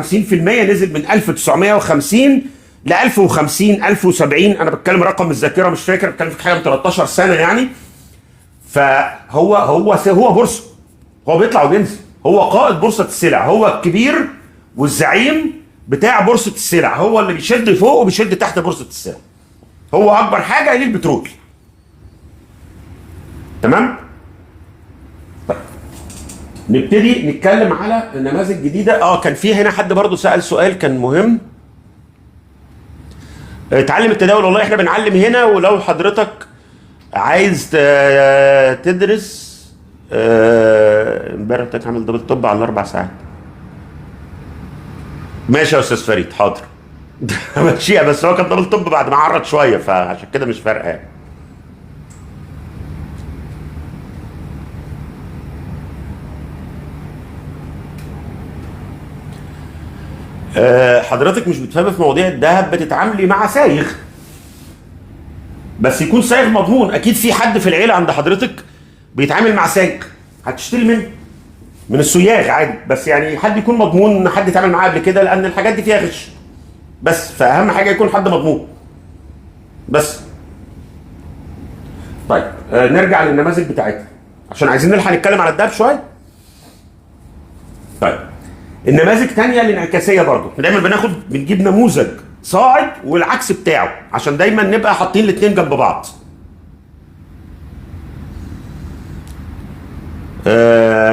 نزل من 1950 ل 1050 1070. انا بتكلم رقم الذاكره مش فاكر، بتكلم في حاجه من 13 سنه يعني. فهو بورصه، هو بيطلع وبينزل، هو قائد بورصه السلع، هو الكبير والزعيم بتاع بورصه السلع، هو اللي بيشد فوق وبيشد تحت بورصه السلع. هو اكبر حاجه ليه البترول. تمام؟ طيب نبتدي نتكلم على النماذج الجديده. كان في هنا حد برضو سأل سؤال كان مهم. تعلم التداول. والله احنا بنعلم هنا، ولو حضرتك عايز تدرس امبارح كنت عامل دبل توب على 4 ساعات. ماشي يا استاذ فريد، حاضر. ماشيها، بس هو كان دبل توب بعد ما عرض شويه، فعشان كده مش فارقه يعني. حضرتك مش بتفهم في مواضيع الذهب، بتتعاملي مع سايغ، بس يكون سايغ مضمون. اكيد في حد في العيله عند حضرتك بيتعامل مع سايغ، هتشتري منه من السياغ عادي، بس يعني حد يكون مضمون، حد اتعامل معاه قبل كده، لان الحاجات دي فيها غش. بس فاهم حاجه يكون حد مضمون بس. طيب نرجع للنماذج بتاعتنا عشان عايزين نلحق نتكلم على الذهب شويه. طيب النماذج تانية الانعكاسيه برضو، دايما بنجيب نموذج صاعد والعكس بتاعه عشان دايما نبقى حاطين الاثنين جنب بعض.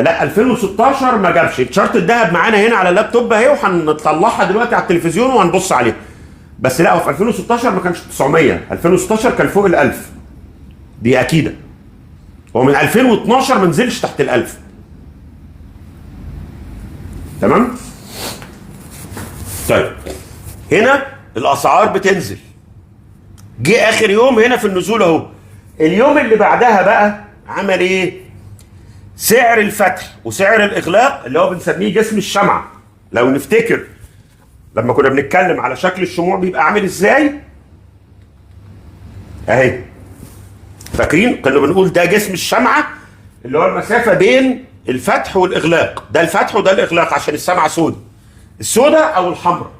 لا 2016 ما جابش. شارت الذهب معانا هنا على اللابتوب اهي، وهنطلعها دلوقتي على التلفزيون وهنبص عليها. بس لا، هو في 2016 ما كانش 900، 2016 كان فوق ال 1000 دي اكيده. هو من 2012 ما نزلش تحت ال 1000. تمام؟ طيب هنا الاسعار بتنزل. جه اخر يوم هنا في النزول اهو. اليوم اللي بعدها بقى عمل ايه؟ سعر الفتح وسعر الاغلاق اللي هو بنسميه جسم الشمعة. لو نفتكر لما كنا بنتكلم على شكل الشموع بيبقى عامل ازاي؟ اهي. فاكرين؟ كنا بنقول ده جسم الشمعة اللي هو المسافة بين الفتح والاغلاق. ده الفتح وده الاغلاق عشان الشمعة سودة. السوداء او الحمراء.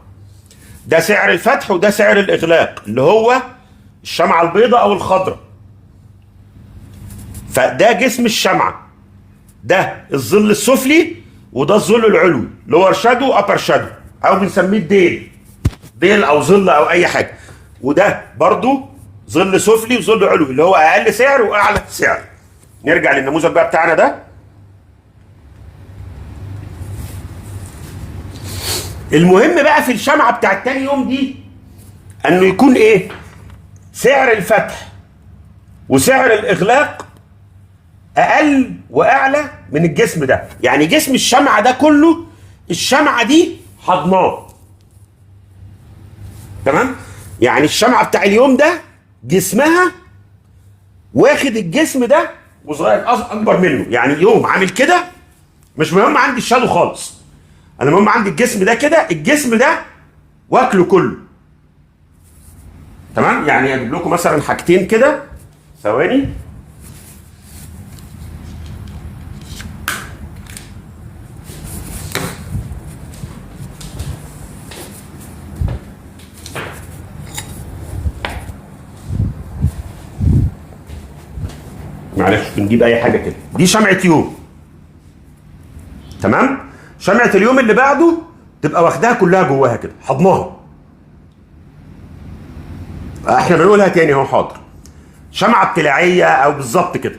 ده سعر الفتح وده سعر الاغلاق اللي هو الشمعة البيضاء او الخضراء. فده جسم الشمعة. ده الظل السفلي وده الظل العلوي، لور شادو ابر شادو، او بنسميه ديل او ظل او اي حاجه. وده برضو ظل سفلي وظل علوي اللي هو اقل سعر واعلى سعر. نرجع للنموذج بقى بتاعنا ده. المهم بقى في الشمعة بتاعت تاني يوم دي انه يكون ايه؟ سعر الفتح وسعر الاغلاق اقل واعلى من الجسم ده. يعني جسم الشمعة ده كله الشمعة دي حضناه. تمام؟ يعني الشمعة بتاع اليوم ده جسمها واخد الجسم ده وصغير اكبر منه. يعني يوم عامل كده، مش مهم عندي الشادو خالص، انا المهم عندي الجسم ده كده، الجسم ده واكله كله. تمام؟ يعني اجيب لكم مثلا حاجتين كده، ثواني. معلش بنجيب اي حاجه كده. دي شمعة يوم. تمام؟ شمعة اليوم اللي بعده تبقى واخداها كلها جواها كده، حضناها. احنا بنقولها تاني اهو، حاضر. شمعة ابتلاعية او بالظبط كده.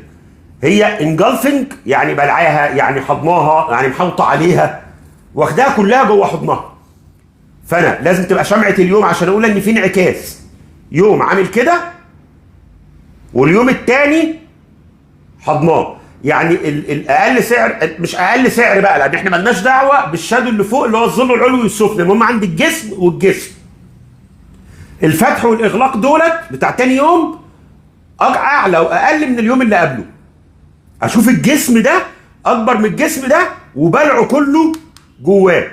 هي انجلفنج يعني بلعاها، يعني حضناها، يعني محوطة عليها، واخداها كلها جوه حضنها. فانا لازم تبقى شمعة اليوم عشان اقول ان في انعكاس. يوم عامل كده واليوم الثاني حضناه. يعني الاقل سعر، مش اقل سعر بقى، لان احنا مالناش دعوه بالشادو اللي فوق اللي هو الظل العلوي والسفلي، المهم عند الجسم والجسم. الفتح والاغلاق دولت بتاع تاني يوم اعلى واقل من اليوم اللي قبله. اشوف الجسم ده اكبر من الجسم ده وبلعه كله جواه.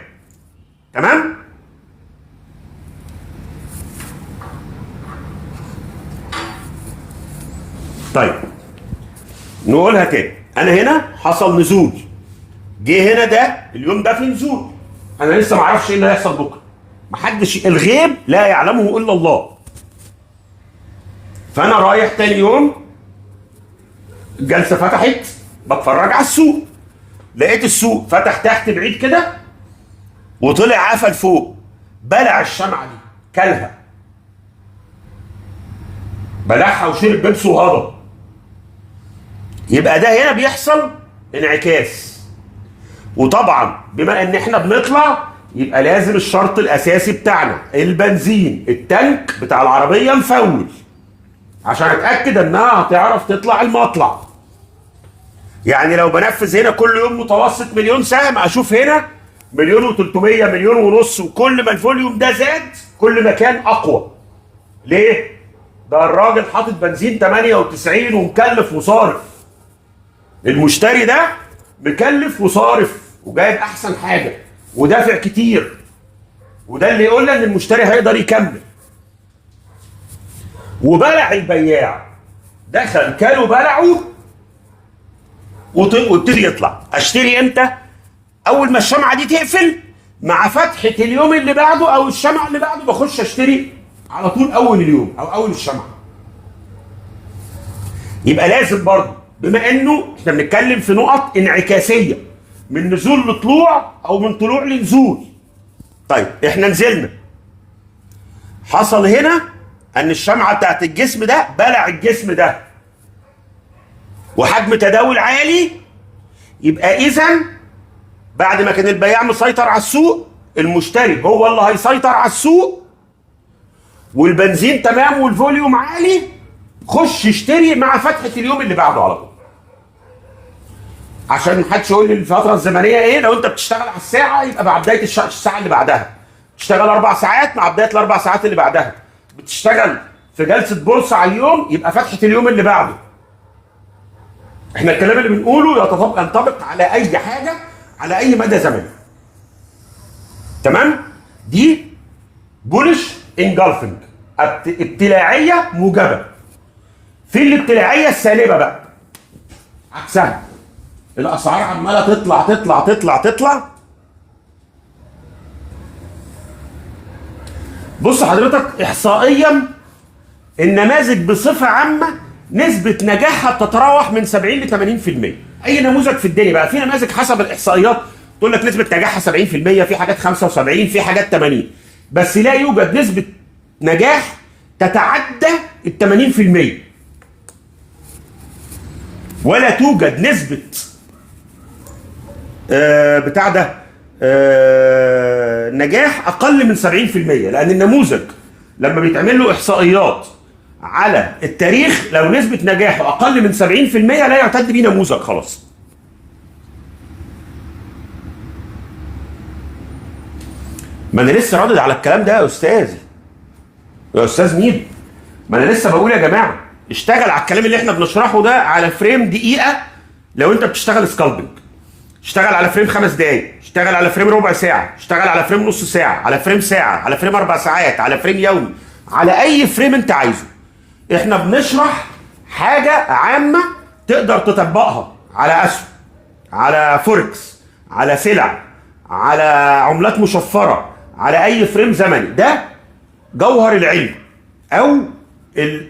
تمام؟ طيب نقولها تاني. انا هنا حصل نزول، جه هنا ده اليوم ده في نزول، انا لسه ما اعرفش ايه اللي هيحصل بكره، محدش، الغيب لا يعلمه الا الله. فانا رايح تاني يوم، الجلسه فتحت، بتفرج على السوق، لقيت السوق فتح تحت بعيد كده وطلع قفل فوق، بلع الشمعه دي، كلها، بلعها وشرب بيبس وهضم. يبقى ده هنا بيحصل انعكاس. وطبعا بما ان احنا بنطلع يبقى لازم الشرط الاساسي بتاعنا البنزين، التانك بتاع العربيه مفول عشان اتاكد انها هتعرف تطلع المطلع. يعني لو بنفذ هنا كل يوم متوسط مليون سهم، اشوف هنا مليون و300، مليون ونص، وكل ما الفوليوم ده زاد كل ما كان اقوى. ليه؟ ده الراجل حاطط بنزين 98 ومكلف وصارف. المشتري ده مكلف وصارف وجايب احسن حاجه ودافع كتير، وده اللي يقول ان المشتري هيقدر يكمل. وبلع البياع، دخل كانوا بلعوا وابتدي يطلع. اشتري امتى؟ اول ما الشمعه دي تقفل، مع فتحه اليوم اللي بعده او الشمعه اللي بعده بخش اشتري على طول اول اليوم او اول الشمعه. يبقى لازم برضه، بما انه احنا بنتكلم في نقط انعكاسيه من نزول لطلوع او من طلوع لنزول. طيب احنا نزلنا، حصل هنا ان الشمعه بتاعت الجسم ده بلع الجسم ده وحجم تداول عالي. يبقى اذا بعد ما كان البياع مسيطر على السوق، المشتري هو اللي هيسيطر على السوق، والبنزين تمام والفوليوم عالي، خش اشتري مع فتحه اليوم اللي بعده على طول. عشان محدش يقول لي الفتره الزمنيه ايه. لو انت بتشتغل على الساعه يبقى مع بدايه الساعه اللي بعدها، بتشتغل 4 ساعات مع بدايه الاربع ساعات اللي بعدها، بتشتغل في جلسه بورصه على اليوم يبقى فتحه اليوم اللي بعده. احنا الكلام اللي بنقوله ينطبق على اي حاجه على اي مدى زمني. تمام؟ دي بولش انجلفنج، ابتلاعيه موجبه. في الابتلاعيه السالبه بقى عكسها، الاسعار عماله تطلع تطلع تطلع تطلع. بص حضرتك، احصائيا النماذج بصفه عامه نسبه نجاحها بتتراوح من 70 ل 80%. اي نموذج في الدنيا بقى، في نماذج حسب الاحصائيات تقول لك نسبه نجاحها 70%، في حاجات 75، في حاجات 80، بس لا يوجد نسبه نجاح تتعدى ال 80%، ولا توجد نسبه بتاع ده نجاح اقل من 70%. لان النموذج لما بيتعمل له احصائيات على التاريخ، لو نسبه نجاحه اقل من 70% لا يعتد بيه نموذج خلاص. ما انا لسه رادد على الكلام ده يا استاذ، يا استاذ ميدو. ما انا لسه بقول يا جماعه اشتغل على الكلام اللي احنا بنشرحه ده على فريم دقيقه. لو انت بتشتغل سكالبنج اشتغل على فريم 5 دقايق، اشتغل على فريم ربع ساعه، اشتغل على فريم نص ساعه، على فريم ساعه، على فريم 4 ساعات، على فريم يومي، على اي فريم انت عايزه. احنا بنشرح حاجه عامه تقدر تطبقها على اسهم، على فوركس، على سلع، على عملات مشفره، على اي فريم زمني. ده جوهر العلم او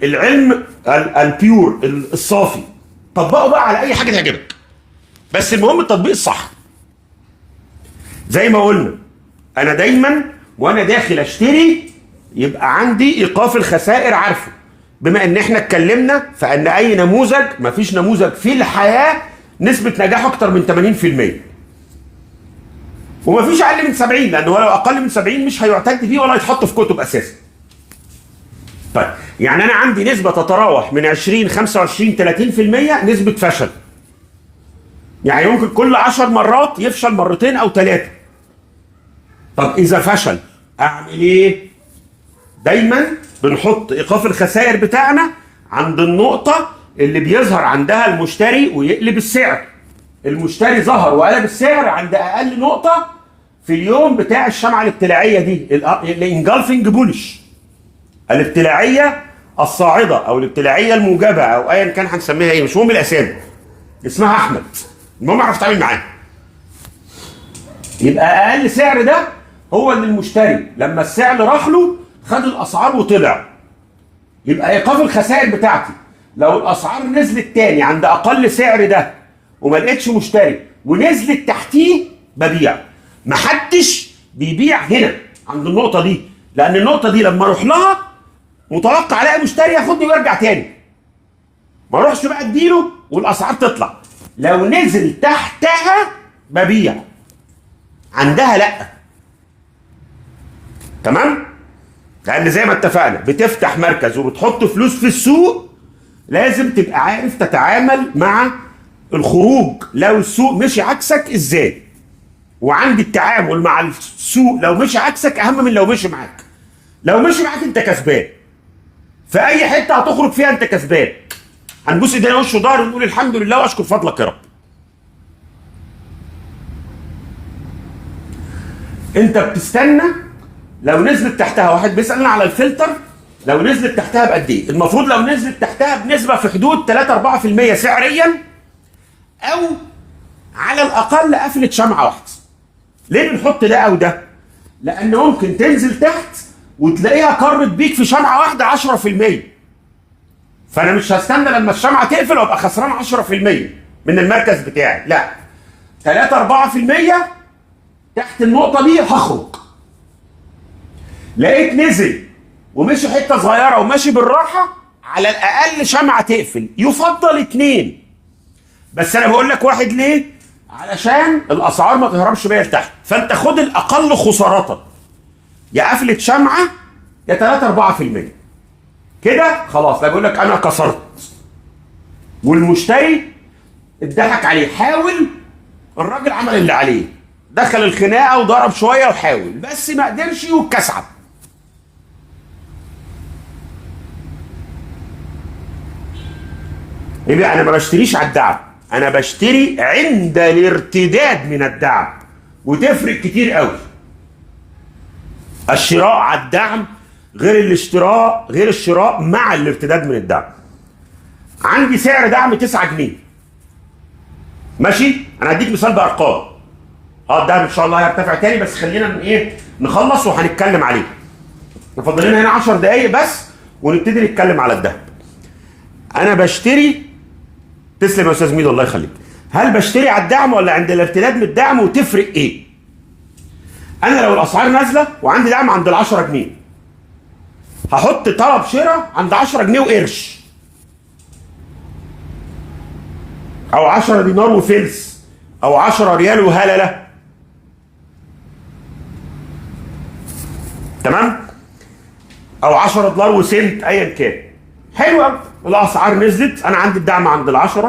العلم البيور الصافي. طبقه بقى على اي حاجه تعجبك، بس المهم التطبيق الصح. زي ما قلنا، انا دايما وانا داخل اشتري يبقى عندي ايقاف الخسائر عارفه. بما ان احنا اتكلمنا فان اي نموذج، مفيش نموذج في الحياه نسبه نجاحه اكتر من 80%، ومفيش اقل من 70، لانه لو اقل من 70 مش هيعتد بيه ولا يتحط في كتب اساسا. طيب يعني انا عندي نسبه تتراوح من 20 25 30% نسبه فشل. يعني ممكن كل 10 مرات يفشل مرتين او ثلاثه. طب اذا فشل اعمل ايه؟ دايما بنحط ايقاف الخسائر بتاعنا عند النقطه اللي بيظهر عندها المشتري ويقلب السعر. المشتري ظهر وقلب السعر عند اقل نقطه في اليوم بتاع الشمعه الابتلاعيه دي، الانجلفنج بولش، الابتلاعيه الصاعده او الابتلاعيه الموجبه او ايا كان هنسميها ايه، مش مهم الاسامي. اسمها احمد، المهم اعرف اتعامل معاه. يبقى اقل سعر ده هو اللي المشتري لما السعر راح له خد الاسعار وطلع. يبقى ايقاف الخسائر بتاعتي لو الاسعار نزلت تاني عند اقل سعر ده وما لقيتش مشتري ونزلت تحتيه ببيع. محدش بيبيع هنا عند النقطه دي، لان النقطه دي لما اروح لها متوقع الاقي مشتري ياخدني ويرجع تاني. ما اروحش بقى اديله والاسعار تطلع. لو نزل تحتها ببيع، عندها لا. تمام؟ لان زي ما اتفقنا بتفتح مركز وبتحط فلوس في السوق، لازم تبقى عارف تتعامل مع الخروج لو السوق مشي عكسك ازاي. وعندي التعامل مع السوق لو مشي عكسك اهم من لو مشي معاك. لو مشي معاك انت كسبان، في اي حته هتخرج فيها انت كسبان. هنبوس ايدينا وش وظهر ونقول الحمد لله واشكر فضلك يا رب. انت بتستنى لو نزلت تحتها. واحد بيسالنا على الفلتر، لو نزلت تحتها بقد ايه؟ المفروض لو نزلت تحتها بنسبه في حدود 3 4% سعريا، او على الاقل قفلت شمعه واحده. ليه بنحط ده او ده؟ لان ممكن تنزل تحت وتلاقيها قرت بيك في شمعه واحده 10%. فانا مش هستنى لما الشمعه تقفل وابقى خسران 10% من المركز بتاعي، لا. 3 4% تحت النقطه دي هخرج. لقيت نزل ومشي حته صغيره وماشي بالراحه، على الاقل شمعه تقفل، يفضل 2. بس انا بقول لك 1 ليه؟ علشان الاسعار ما تهربش بيا لتحت. فانت خد الاقل خسارة، يا قفلة شمعه يا 3 4%. كده خلاص. لا بيقول لك انا كسرت والمشتري اتضحك عليه. حاول، الراجل عمل اللي عليه، دخل الخناقه وضرب شويه وحاول، بس ما قدرش واتكسعب. يبقى انا ما بشتريش على الدعم، انا بشتري عند الارتداد من الدعم، وتفرق كتير قوي. الشراء على الدعم غير الشراء مع الارتداد من الدعم. عندي سعر دعم 9 جنيه، ماشي؟ انا هديك مثال بارقام. الدهب ان شاء الله هيرتفع تاني، بس خلينا نخلص وهنتكلم عليه. نفضل لنا هنا 10 دقايق بس ونبتدي نتكلم على الدهب. انا بشتري، تسلم يا استاذ ميدو الله يخليك. هل بشتري على الدعم ولا عند الارتداد من الدعم، وتفرق ايه؟ انا لو الاسعار نازله وعندي دعم عند ال10 جنيه، هحط طلب شراء عند 10 جنيه وقرش، او 10 دينار وفلس، او 10 ريال وهلله. تمام؟ او 10 دولار وسنت، ايا كان. حلو قوي. الاسعار نزلت، انا عندي الدعم عند ال10،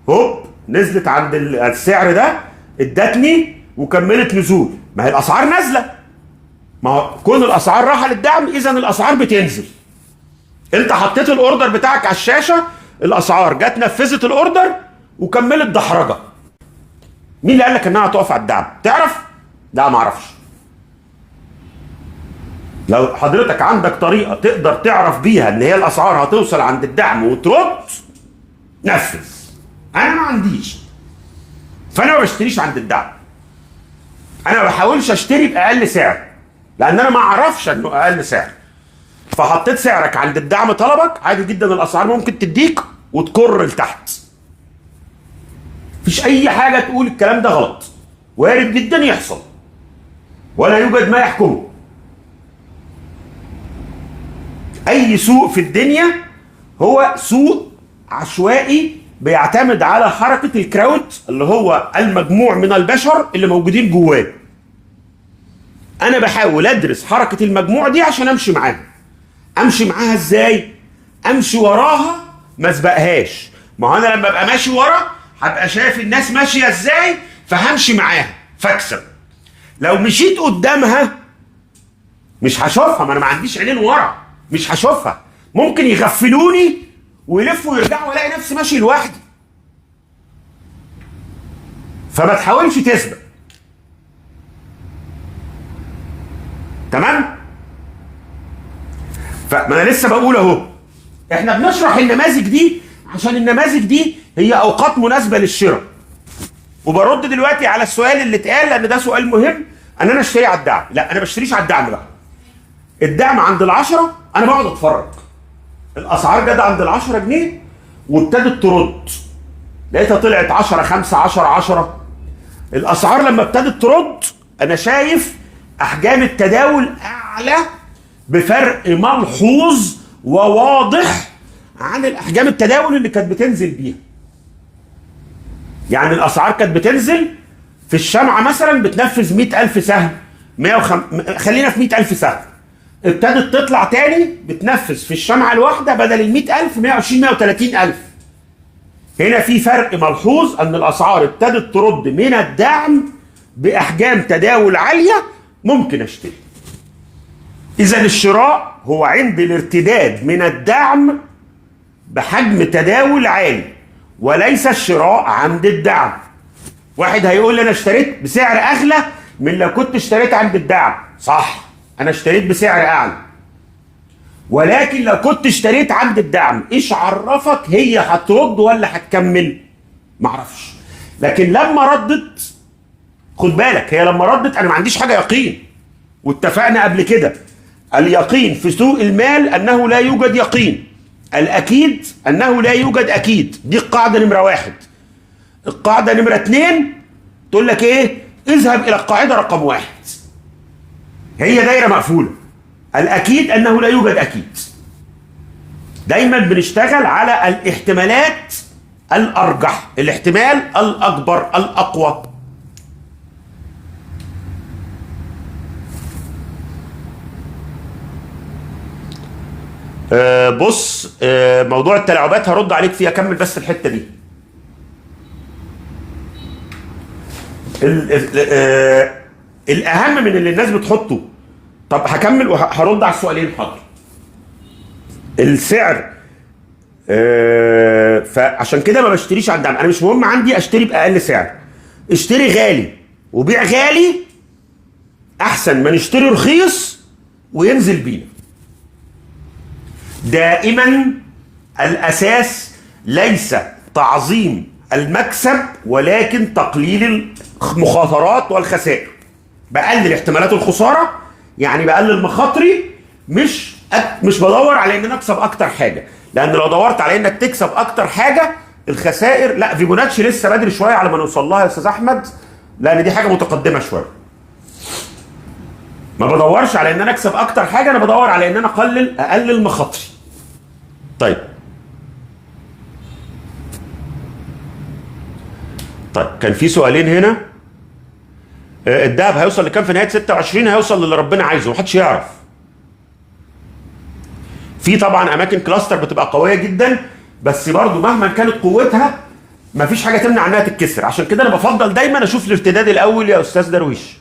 هوب نزلت عند السعر ده، ادتني وكملت نزول. ما هي الاسعار نازله، ما هو كل الاسعار رايحه للدعم، اذا الاسعار بتنزل. انت حطيت الاوردر بتاعك على الشاشه، الاسعار جت نفذت الاوردر وكملت دحرجه. مين اللي قال لك انها هتقف على الدعم؟ تعرف؟ لا ما اعرفش. لو حضرتك عندك طريقه تقدر تعرف بيها ان هي الاسعار هتوصل عند الدعم وترد، نفذ. انا ما عنديش، فانا ما بشتريش عند الدعم. انا ما بحاولش اشتري باقل سعر، لان انا ما اعرفش انه اقل سعر. فحطيت سعرك عند الدعم طلبك، عادي جدا الاسعار ممكن تديك وتكر لتحت. مفيش اي حاجه تقول الكلام ده غلط، وارد جدا يحصل، ولا يوجد ما يحكمه. اي سوق في الدنيا هو سوق عشوائي بيعتمد على حركه الكراود، اللي هو المجموع من البشر اللي موجودين جواه. انا بحاول ادرس حركه المجموع دي عشان امشي معاها. امشي معاها ازاي؟ امشي وراها ما اسبقهاش. ما هو انا لما ابقى ماشي ورا هبقى شايف الناس ماشيه ازاي فهمشي معاها فاكسب. لو مشيت قدامها مش هشوفها، ما انا ما عنديش عينين ورا، مش هشوفها. ممكن يغفلوني ويلفوا ويرجعوا والاقي نفسي ماشي لوحدي. فما تحاولش تسبق. تمام؟ فما انا لسه بقول اهو، احنا بنشرح النماذج دي عشان النماذج دي هي اوقات مناسبه للشراء. وبرد دلوقتي على السؤال اللي اتقال لان ده سؤال مهم، ان انا اشتري على الدعم. لا، انا ما بشتريش على الدعم بقى. الدعم عند ال10 انا بقعد اتفرج. الاسعار جت عند ال10 جنيه وابتدت ترد. لقيتها طلعت 10 5 10 10. الاسعار لما ابتدت ترد انا شايف احجام التداول اعلى بفرق ملحوظ وواضح عن الاحجام التداول اللي كانت بتنزل بيها. يعني الاسعار كانت بتنزل في الشمعة مثلا بتنفذ 100,000 سهم، خلينا في 100,000 سهم. ابتدت تطلع تاني بتنفذ في الشمعة الواحدة بدل ال 100,000 120 130,000. هنا في فرق ملحوظ ان الاسعار ابتدت ترد من الدعم باحجام تداول عالية ممكن اشتري. اذا الشراء هو عند الارتداد من الدعم بحجم تداول عالي، وليس الشراء عند الدعم. واحد هيقول لي انا اشتريت بسعر اغلى من لو كنت اشتريت عند الدعم. صح، انا اشتريت بسعر اعلى، ولكن لو كنت اشتريت عند الدعم ايش عرفك هي هترد ولا هتكمل؟ معرفش. لكن لما ردت، خد بالك، هي لما ردت انا ما عنديش حاجه يقين، واتفقنا قبل كده اليقين في سوق المال انه لا يوجد يقين، الاكيد انه لا يوجد اكيد. دي القاعده نمره 1. القاعده نمره 2 تقول لك ايه؟ اذهب الى القاعده رقم 1. هي دايره مقفوله. الاكيد انه لا يوجد اكيد. دايما بنشتغل على الاحتمالات الارجح، الاحتمال الاكبر الاقوى. بص، موضوع التلاعبات هرد عليك فيه، اكمل بس الحته دي. الاهم من اللي الناس بتحطه. طب هكمل وهرد على السؤالين. حاضر. السعر، فعشان كده ما بشتريش على الدعم. انا مش مهم عندي اشتري باقل سعر. اشتري غالي وبيع غالي احسن ما نشتري رخيص وينزل بينا. دائما الاساس ليس تعظيم المكسب ولكن تقليل المخاطرات والخسائر. بقلل احتمالات الخساره، يعني بقلل مخاطري، مش بدور على ان انا اكسب اكتر حاجه. لان لو دورت على انك تكسب اكتر حاجه الخسائر، لا، فيبوناتشي لسه بدري شويه على ما نوصل لها يا استاذ احمد، لان دي حاجه متقدمه شويه. ما بدورش على ان انا اكسب اكتر حاجه، انا بدور على ان انا اقلل مخاطري. طيب كان في سؤالين هنا. الدهب هيوصل لكام في نهايه 26؟ هيوصل للي ربنا عايزه، محدش يعرف. في طبعا اماكن كلاستر بتبقى قويه جدا، بس برضو مهما كانت قوتها مفيش حاجه تمنع انها تتكسر. عشان كده انا بفضل دايما اشوف الارتداد الاول يا استاذ درويش.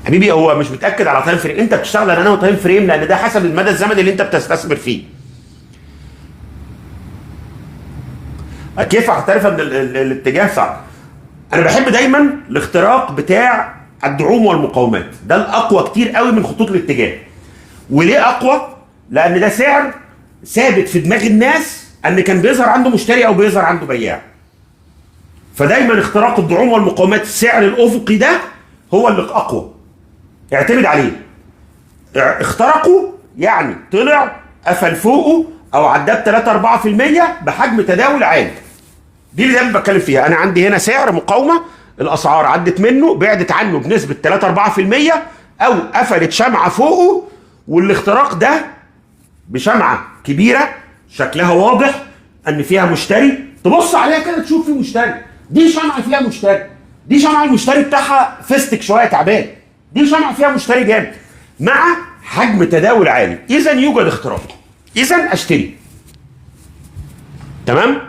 حبيبي، هو مش بتاكد على تايم فريم، انت بتشتغل على انه تايم فريم لان ده حسب المدى الزمني اللي انت بتستثمر فيه. كيف اعترف ان الاتجاه صعب؟ انا بحب دايما الاختراق بتاع الدعوم والمقاومات، ده الاقوى كتير قوي من خطوط الاتجاه. وليه اقوى؟ لان ده سعر ثابت في دماغ الناس ان كان بيظهر عنده مشتري او بيظهر عنده بياع. فدايما اختراق الدعوم والمقاومات، السعر الافقي ده هو اللي اقوى، اعتمد عليه. اخترقوا يعني طلع قفل فوقه او عداه ب 3 4% بحجم تداول عالي. دي اللي دايما بتكلم فيها. انا عندي هنا سعر مقاومه، الاسعار عدت منه، بعدت عنه بنسبه 3 4%، او قفلت شمعه فوقه، والاختراق ده بشمعه كبيره شكلها واضح ان فيها مشتري، تبص عليها كده تشوف في مشتري. دي شمعه فيها مشتري، دي شمعه المشتري بتاعها فيستك شويه تعبان، دي شمعه فيها مشتري جامد، مع حجم تداول عالي، اذا يوجد اختراق، اذا اشتري. تمام.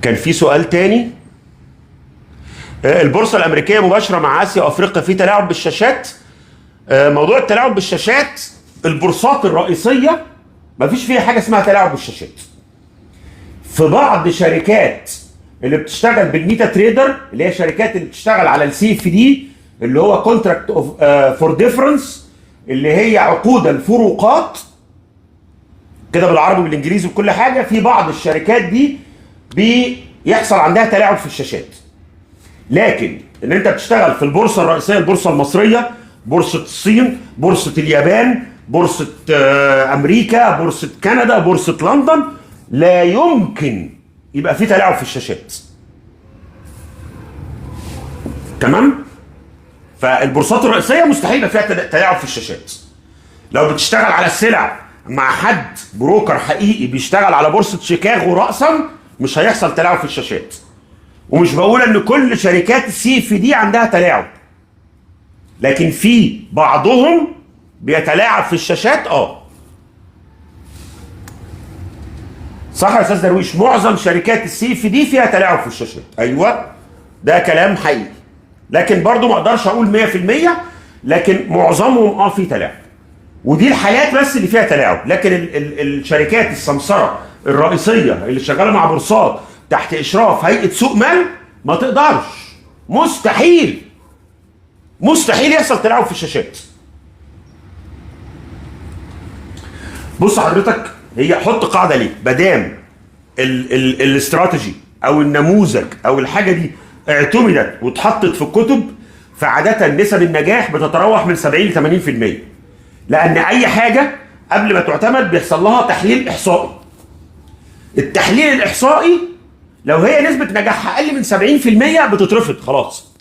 كان في سؤال تاني. البورصه الامريكيه مباشره مع اسيا وافريقيا في تلاعب بالشاشات. موضوع التلاعب بالشاشات، البورصات الرئيسيه ما فيش فيها حاجه اسمها تلاعب بالشاشات. في بعض شركات اللي بتشتغل بالميتا تريدر، اللي هي شركات اللي بتشتغل على السي اف دي، اللي هو كونتراكت فور ديفرنس، اللي هي عقود الفروقات كده بالعربي والانجليزي وكل حاجه. في بعض الشركات دي بيحصل عندها تلاعب في الشاشات. لكن ان انت بتشتغل في البورصه الرئيسيه، البورصه المصريه، بورصه الصين، بورصه اليابان، بورصه امريكا، بورصه كندا، بورصه لندن، لا يمكن يبقى في تلاعب في الشاشات. تمام. فالبورصات الرئيسيه مستحيل يبقى فيها تلاعب في الشاشات. لو بتشتغل على السلع مع حد بروكر حقيقي بيشتغل على بورصه شيكاغو راسا، مش هيحصل تلاعب في الشاشات. ومش بقول ان كل شركات السي اف دي عندها تلاعب، لكن في بعضهم بيتلاعب في الشاشات. صح يا استاذ درويش، معظم شركات السي اف دي فيها تلاعب في الشاشات. ايوه، ده كلام حقيقي، لكن برضو ما اقدرش اقول 100%، لكن معظمهم في تلاعب. ودي الحالات بس اللي فيها تلاعب. لكن الشركات السمسره الرئيسيه اللي شغاله مع بورصات تحت اشراف هيئه سوق مال ما تقدرش، مستحيل يحصل تلاعب في الشاشات. بص حضرتك، هي حط قاعده ليه، مادام الاستراتيجي او النموذج او الحاجه دي اعتمدت واتحطت في الكتب، فعاده نسب النجاح بتتراوح من 70 ل 80%. لان اي حاجه قبل ما تعتمد بيحصل لها تحليل احصائي. التحليل الاحصائي لو هي نسبه نجاحها اقل من 70% بتترفض خلاص.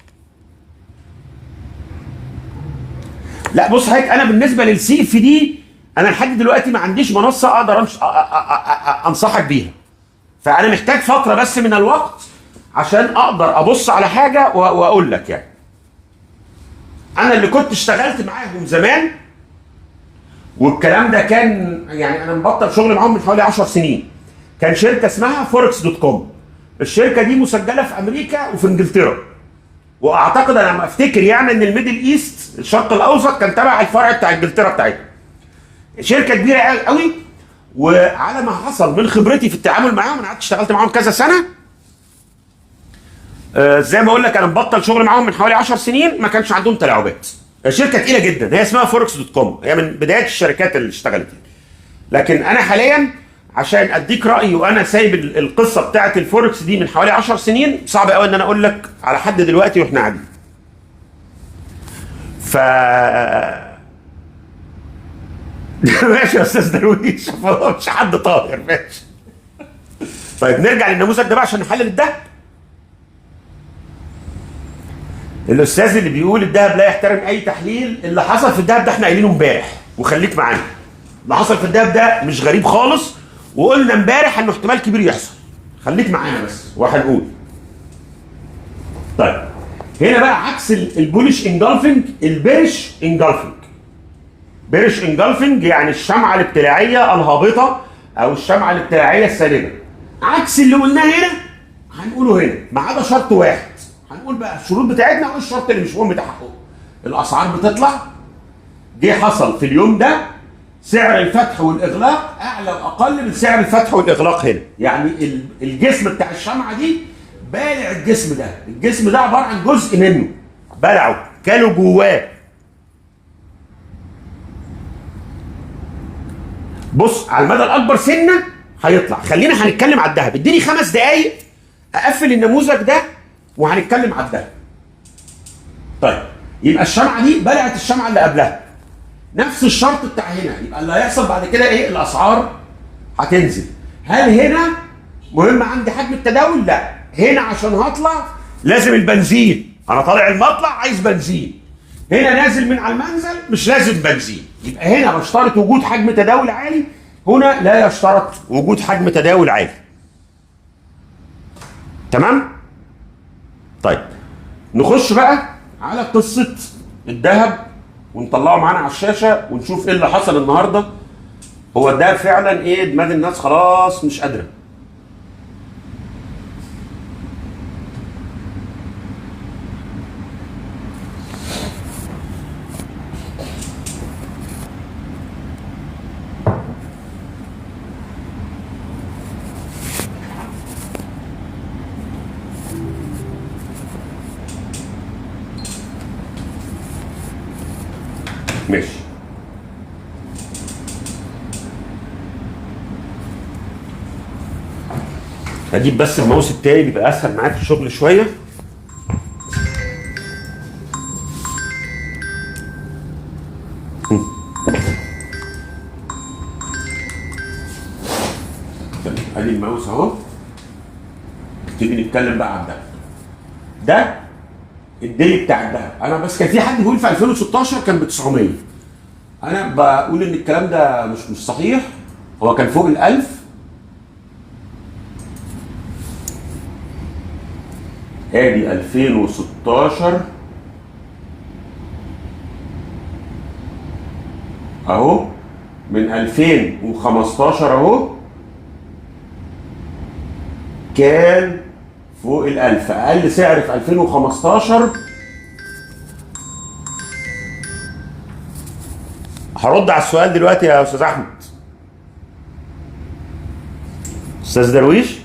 لا بص حضرتك، انا بالنسبه للسي اف دي انا لحد دلوقتي ما عنديش منصه اقدر انصحك بيها. فانا محتاج فتره بس من الوقت عشان اقدر ابص على حاجه واقول لك. يعني انا اللي كنت اشتغلت معاهم زمان، والكلام ده كان يعني انا مبطل شغل معاهم من حوالي 10 سنين. كان شركه اسمها فوركس دوت كوم. الشركه دي مسجله في امريكا وفي انجلترا، واعتقد انا ما افتكر يعني ان الميدل ايست، الشرق الاوسط، كان تبع الفرع بتاع انجلترا بتاعتها. شركه كبيره قوي. وعلى ما حصل من خبرتي في التعامل معاهم، انا قعدت اشتغلت معاهم كذا سنه. زي ما اقول لك انا مبطل شغل معاهم من حوالي 10 سنين، ما كانش عندهم تلاعبات. شركه تقيله جدا، هي اسمها فوركس دوت كوم، هي من بدايه الشركات اللي اشتغلت. لكن انا حاليا عشان اديك رايي وانا سايب القصه بتاعت الفوركس دي من حوالي 10 سنين، صعب قوي ان انا اقول لك على حد دلوقتي واحنا قاعدين. ف ماشي يا استاذ درويش، مش حد طاهر. ماشي. طيب نرجع للنموذج ده بقى عشان نحلل الذهب. الاستاذ اللي بيقول الذهب لا يحترم اي تحليل، اللي حصل في الذهب ده احنا قايلينه امبارح، وخليك معانا. اللي حصل في الذهب ده مش غريب خالص، وقلنا امبارح انه احتمال كبير يحصل. خليك معانا بس وهنقول. طيب هنا بقى عكس البولش انجلفنج، البيرش انجلفنج. بيرش انجلفنج يعني الشمعه الابتلاعيه الهابطه او الشمعه الابتلاعيه السالبه. عكس اللي قلناه هنا هنقوله هنا، ما عدا شرط واحد. هنقول بقى الشروط بتاعتنا وايه الشرط اللي مش مهم تحققه. الاسعار بتطلع، جه حصل في اليوم ده سعر الفتح والاغلاق اعلى واقل من سعر الفتح والاغلاق هنا. يعني الجسم بتاع الشمعه دي بالع الجسم ده، الجسم ده عباره عن جزء منه، بلعه كانوا جواه. بص على المدى الاكبر سنه هيطلع. خلينا هنتكلم على الذهب، اديني 5 دقائق اقفل النموذج ده وهنتكلم على الذهب. طيب يبقى الشمعه دي بلعت الشمعه اللي قبلها، نفس الشرط بتاع هنا. يبقى اللي هيحصل بعد كده ايه؟ الاسعار هتنزل. هل هنا مهم عندي حجم التداول؟ لا، هنا عشان هطلع لازم البنزين، انا طالع المطلع عايز بنزين. هنا نازل من على المنزل مش لازم بنزين. يبقى هنا بشترط وجود حجم تداول عالي، هنا لا يشترط وجود حجم تداول عالي. تمام؟ طيب نخش بقى على قصة الذهب ونطلعه معانا على الشاشه ونشوف ايه اللي حصل النهارده. هو ده فعلا ايه، دماغ الناس خلاص مش قادره. ماشي. هجيب بس الماوس التاني بيبقى اسهل معاك في الشغل شويه. ادي الماوس اهو. نبتدي نتكلم بقى عن الذهب. ده الديلي بتاع الذهب. انا بس كان في حد بيقول في 2016 كان ب 900. انا بقول ان الكلام ده مش صحيح. هو كان فوق ال 1000. ادي 2016 اهو، من 2015 اهو كان فوق ال 1000. اقل سعر في 2015. هرد على السؤال دلوقتي يا استاذ احمد. استاذ درويش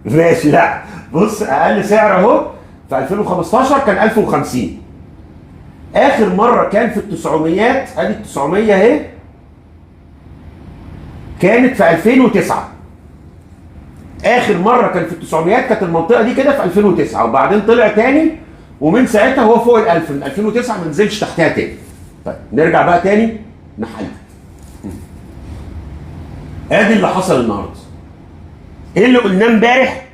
ماشي. لا بص، اقل سعر اهو في 2015 كان 1050. اخر مره كان في التسعميات، ادي ال 900 اهي، كانت في 2009. اخر مره كان في التسعميات كانت المنطقه دي كده في 2009، وبعدين طلع تاني، ومن ساعتها هو فوق ال 1000. من 2009 ما نزلش تحتها تاني. طيب نرجع بقى تاني نحلل. ادي اللي حصل النهارده. ايه اللي قلناه امبارح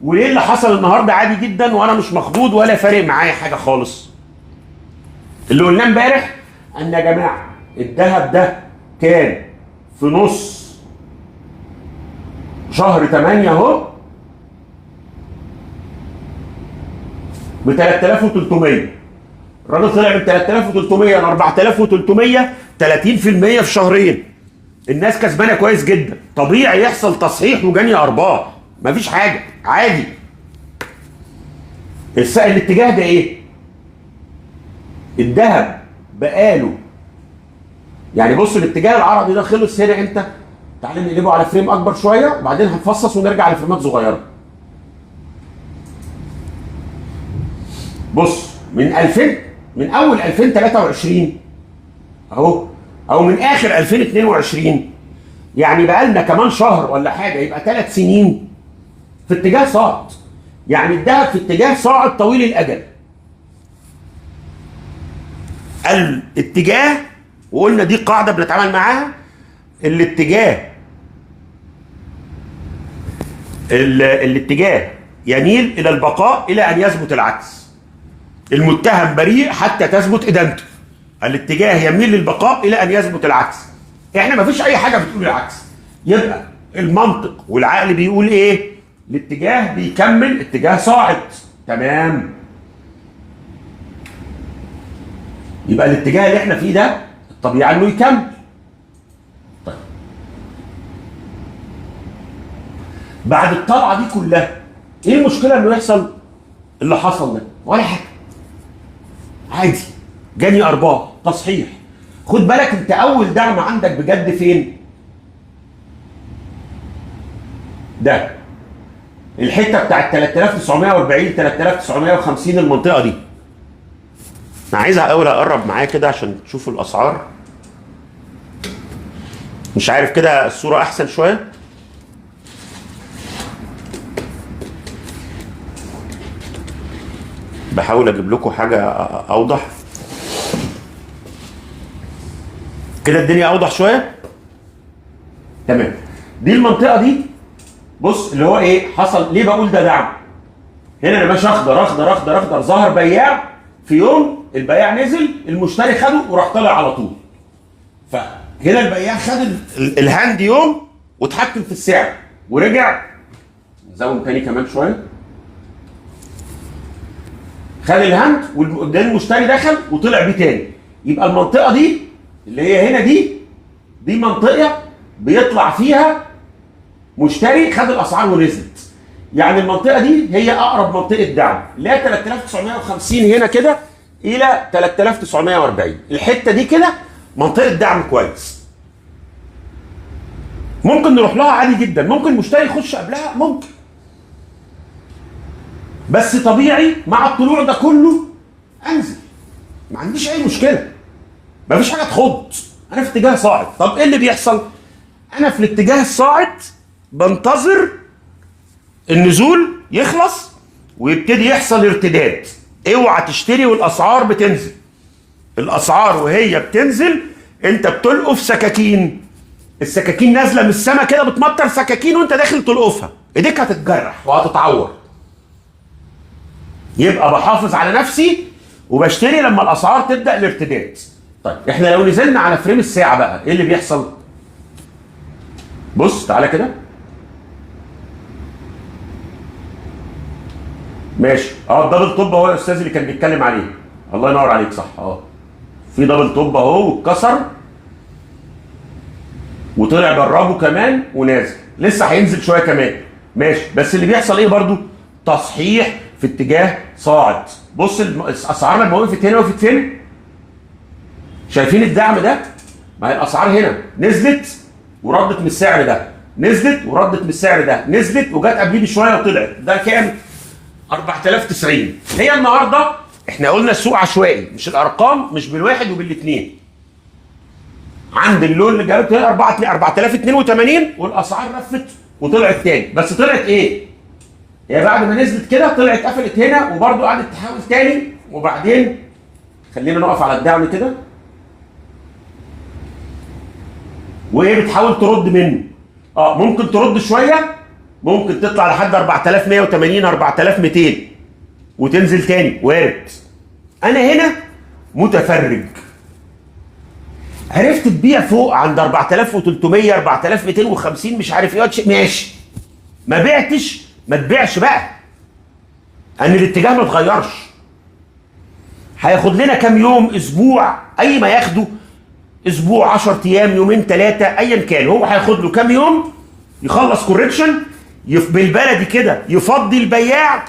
وايه اللي حصل النهارده عادي جدا، وانا مش مخضوض ولا فارق معايا حاجه خالص. اللي قلناه امبارح ان يا جماعه الذهب ده كان في نص شهر 8 اهو ب 3300. الراجل طلع من 3300 ل 4300، 30% في شهرين. الناس كسبانه كويس جدا. طبيعي يحصل تصحيح وجني ارباح، مفيش حاجه، عادي. الاتجاه ده ايه؟ الذهب بقاله، يعني بص الاتجاه العرضي ده خلص هنا امتى؟ تعالى نقلبه على فريم اكبر شويه وبعدين هنفصص ونرجع لفريمات صغيره. بص من 2000، من اول 2023 اهو، او من اخر 2022، يعني بقى لنا كمان شهر ولا حاجه يبقى 3 سنين في اتجاه صاعد. يعني الذهب في اتجاه صاعد طويل الاجل. الاتجاه، وقلنا دي قاعده بنتعامل معاها، الاتجاه يميل الى البقاء الى ان يثبت العكس. المتهم بريء حتى تثبت ادانته. الاتجاه يميل للبقاء الى ان يثبت العكس. احنا ما فيش اي حاجه بتقول العكس. يبقى المنطق والعقل بيقول ايه؟ الاتجاه بيكمل اتجاه صاعد. تمام. يبقى الاتجاه اللي احنا فيه ده الطبيعي انه يكمل. طيب بعد الطلعه دي كلها ايه المشكله انه يحصل اللي حصل ده؟ ولا حاجه، عادي، جاني ارباح، تصحيح. خد بالك انت اول دعم عندك بجد فين؟ ده الحته بتاعت 3940 3950 المنطقه دي. انا عايزها اول اقرب معايا كده عشان تشوفوا الاسعار. مش عارف كده الصوره احسن شويه. بحاول اجيب لكم حاجه اوضح كده. الدنيا اوضح شويه. تمام. دي المنطقه دي، بص اللي هو ايه حصل. ليه بقول ده دعم؟ هنا انا ماشي اخضر اخضر اخضر اخضر، ظهر بياع في يوم، البياع نزل، المشتري خده وراح طالع على طول. فهنا البياع خد الهاند يوم واتحكم في السعر ورجع. نزود تاني كمان شويه. خد الهاند وقدام المشتري دخل وطلع بيه تاني. يبقى المنطقه دي اللي هي هنا دي منطقه بيطلع فيها مشتري خد الاسعار ونزلت. يعني المنطقه دي هي اقرب منطقه دعم، اللي هي 3950 هنا كده الى 3940. الحته دي كده منطقه دعم كويس، ممكن نروح لها عادي جدا. ممكن مشتري يخش قبلها، ممكن، بس طبيعي مع الطلوع ده كله انزل، ما عنديش اي مشكله، ما فيش حاجه تخض، انا في اتجاه صاعد. طب ايه اللي بيحصل؟ انا في الاتجاه الصاعد بنتظر النزول يخلص ويبتدي يحصل ارتداد. اوعى تشتري والاسعار بتنزل. الاسعار وهي بتنزل انت بتلقف سكاكين، السكاكين نازله من السما كده، بتمطر سكاكين وانت داخل تلقفها، ايديك هتتجرح وهتتعور. يبقى بحافظ على نفسي وبشتري لما الاسعار تبدا الارتداد. طيب احنا لو نزلنا على فريم الساعه بقى ايه اللي بيحصل؟ بص تعالى كده، ماشي. الدبل توب اهو يا استاذ اللي كان بيتكلم عليه، الله ينور عليك، صح. في دبل توب اهو واتكسر وطلع جربه كمان ونازل، لسه هينزل شويه كمان، ماشي. بس اللي بيحصل ايه برضو؟ تصحيح في اتجاه صاعد. بص الاسعار لما وقفت هنا وقفت فين؟ شايفين الدعم ده؟ ما هي الاسعار هنا نزلت وردت من السعر ده، نزلت وردت من السعر ده، نزلت وجت قبليه بشويه وطلعت. ده كام؟ 4090. هي النهارده احنا قلنا السوق عشوائي، مش الارقام مش بالواحد وبالاثنين. عند اللون اللي جابت 4082 والاسعار لفت وطلعت تاني. بس طلعت ايه؟ هي بعد ما نزلت كده طلعت قفلت هنا وبرده قعدت تحاول تاني، وبعدين خلينا نقف على الدعم كده وهي بتحاول ترد منه. ممكن ترد شويه، ممكن تطلع لحد 4180 4200 وتنزل تاني، وارد. انا هنا متفرج، عرفت تبيع فوق عند 4300 4250 مش عارف ايه، ماشي. ما بعتش، ما تبيعش بقى، ان الاتجاه ما اتغيرش. هياخد لنا كام يوم، اسبوع، اي ما ياخده، اسبوع، 10 ايام، يومين، 3، ايا كان. هو هياخد له كام يوم يخلص كوريكشن، بالبلدي كده يفضي البياع،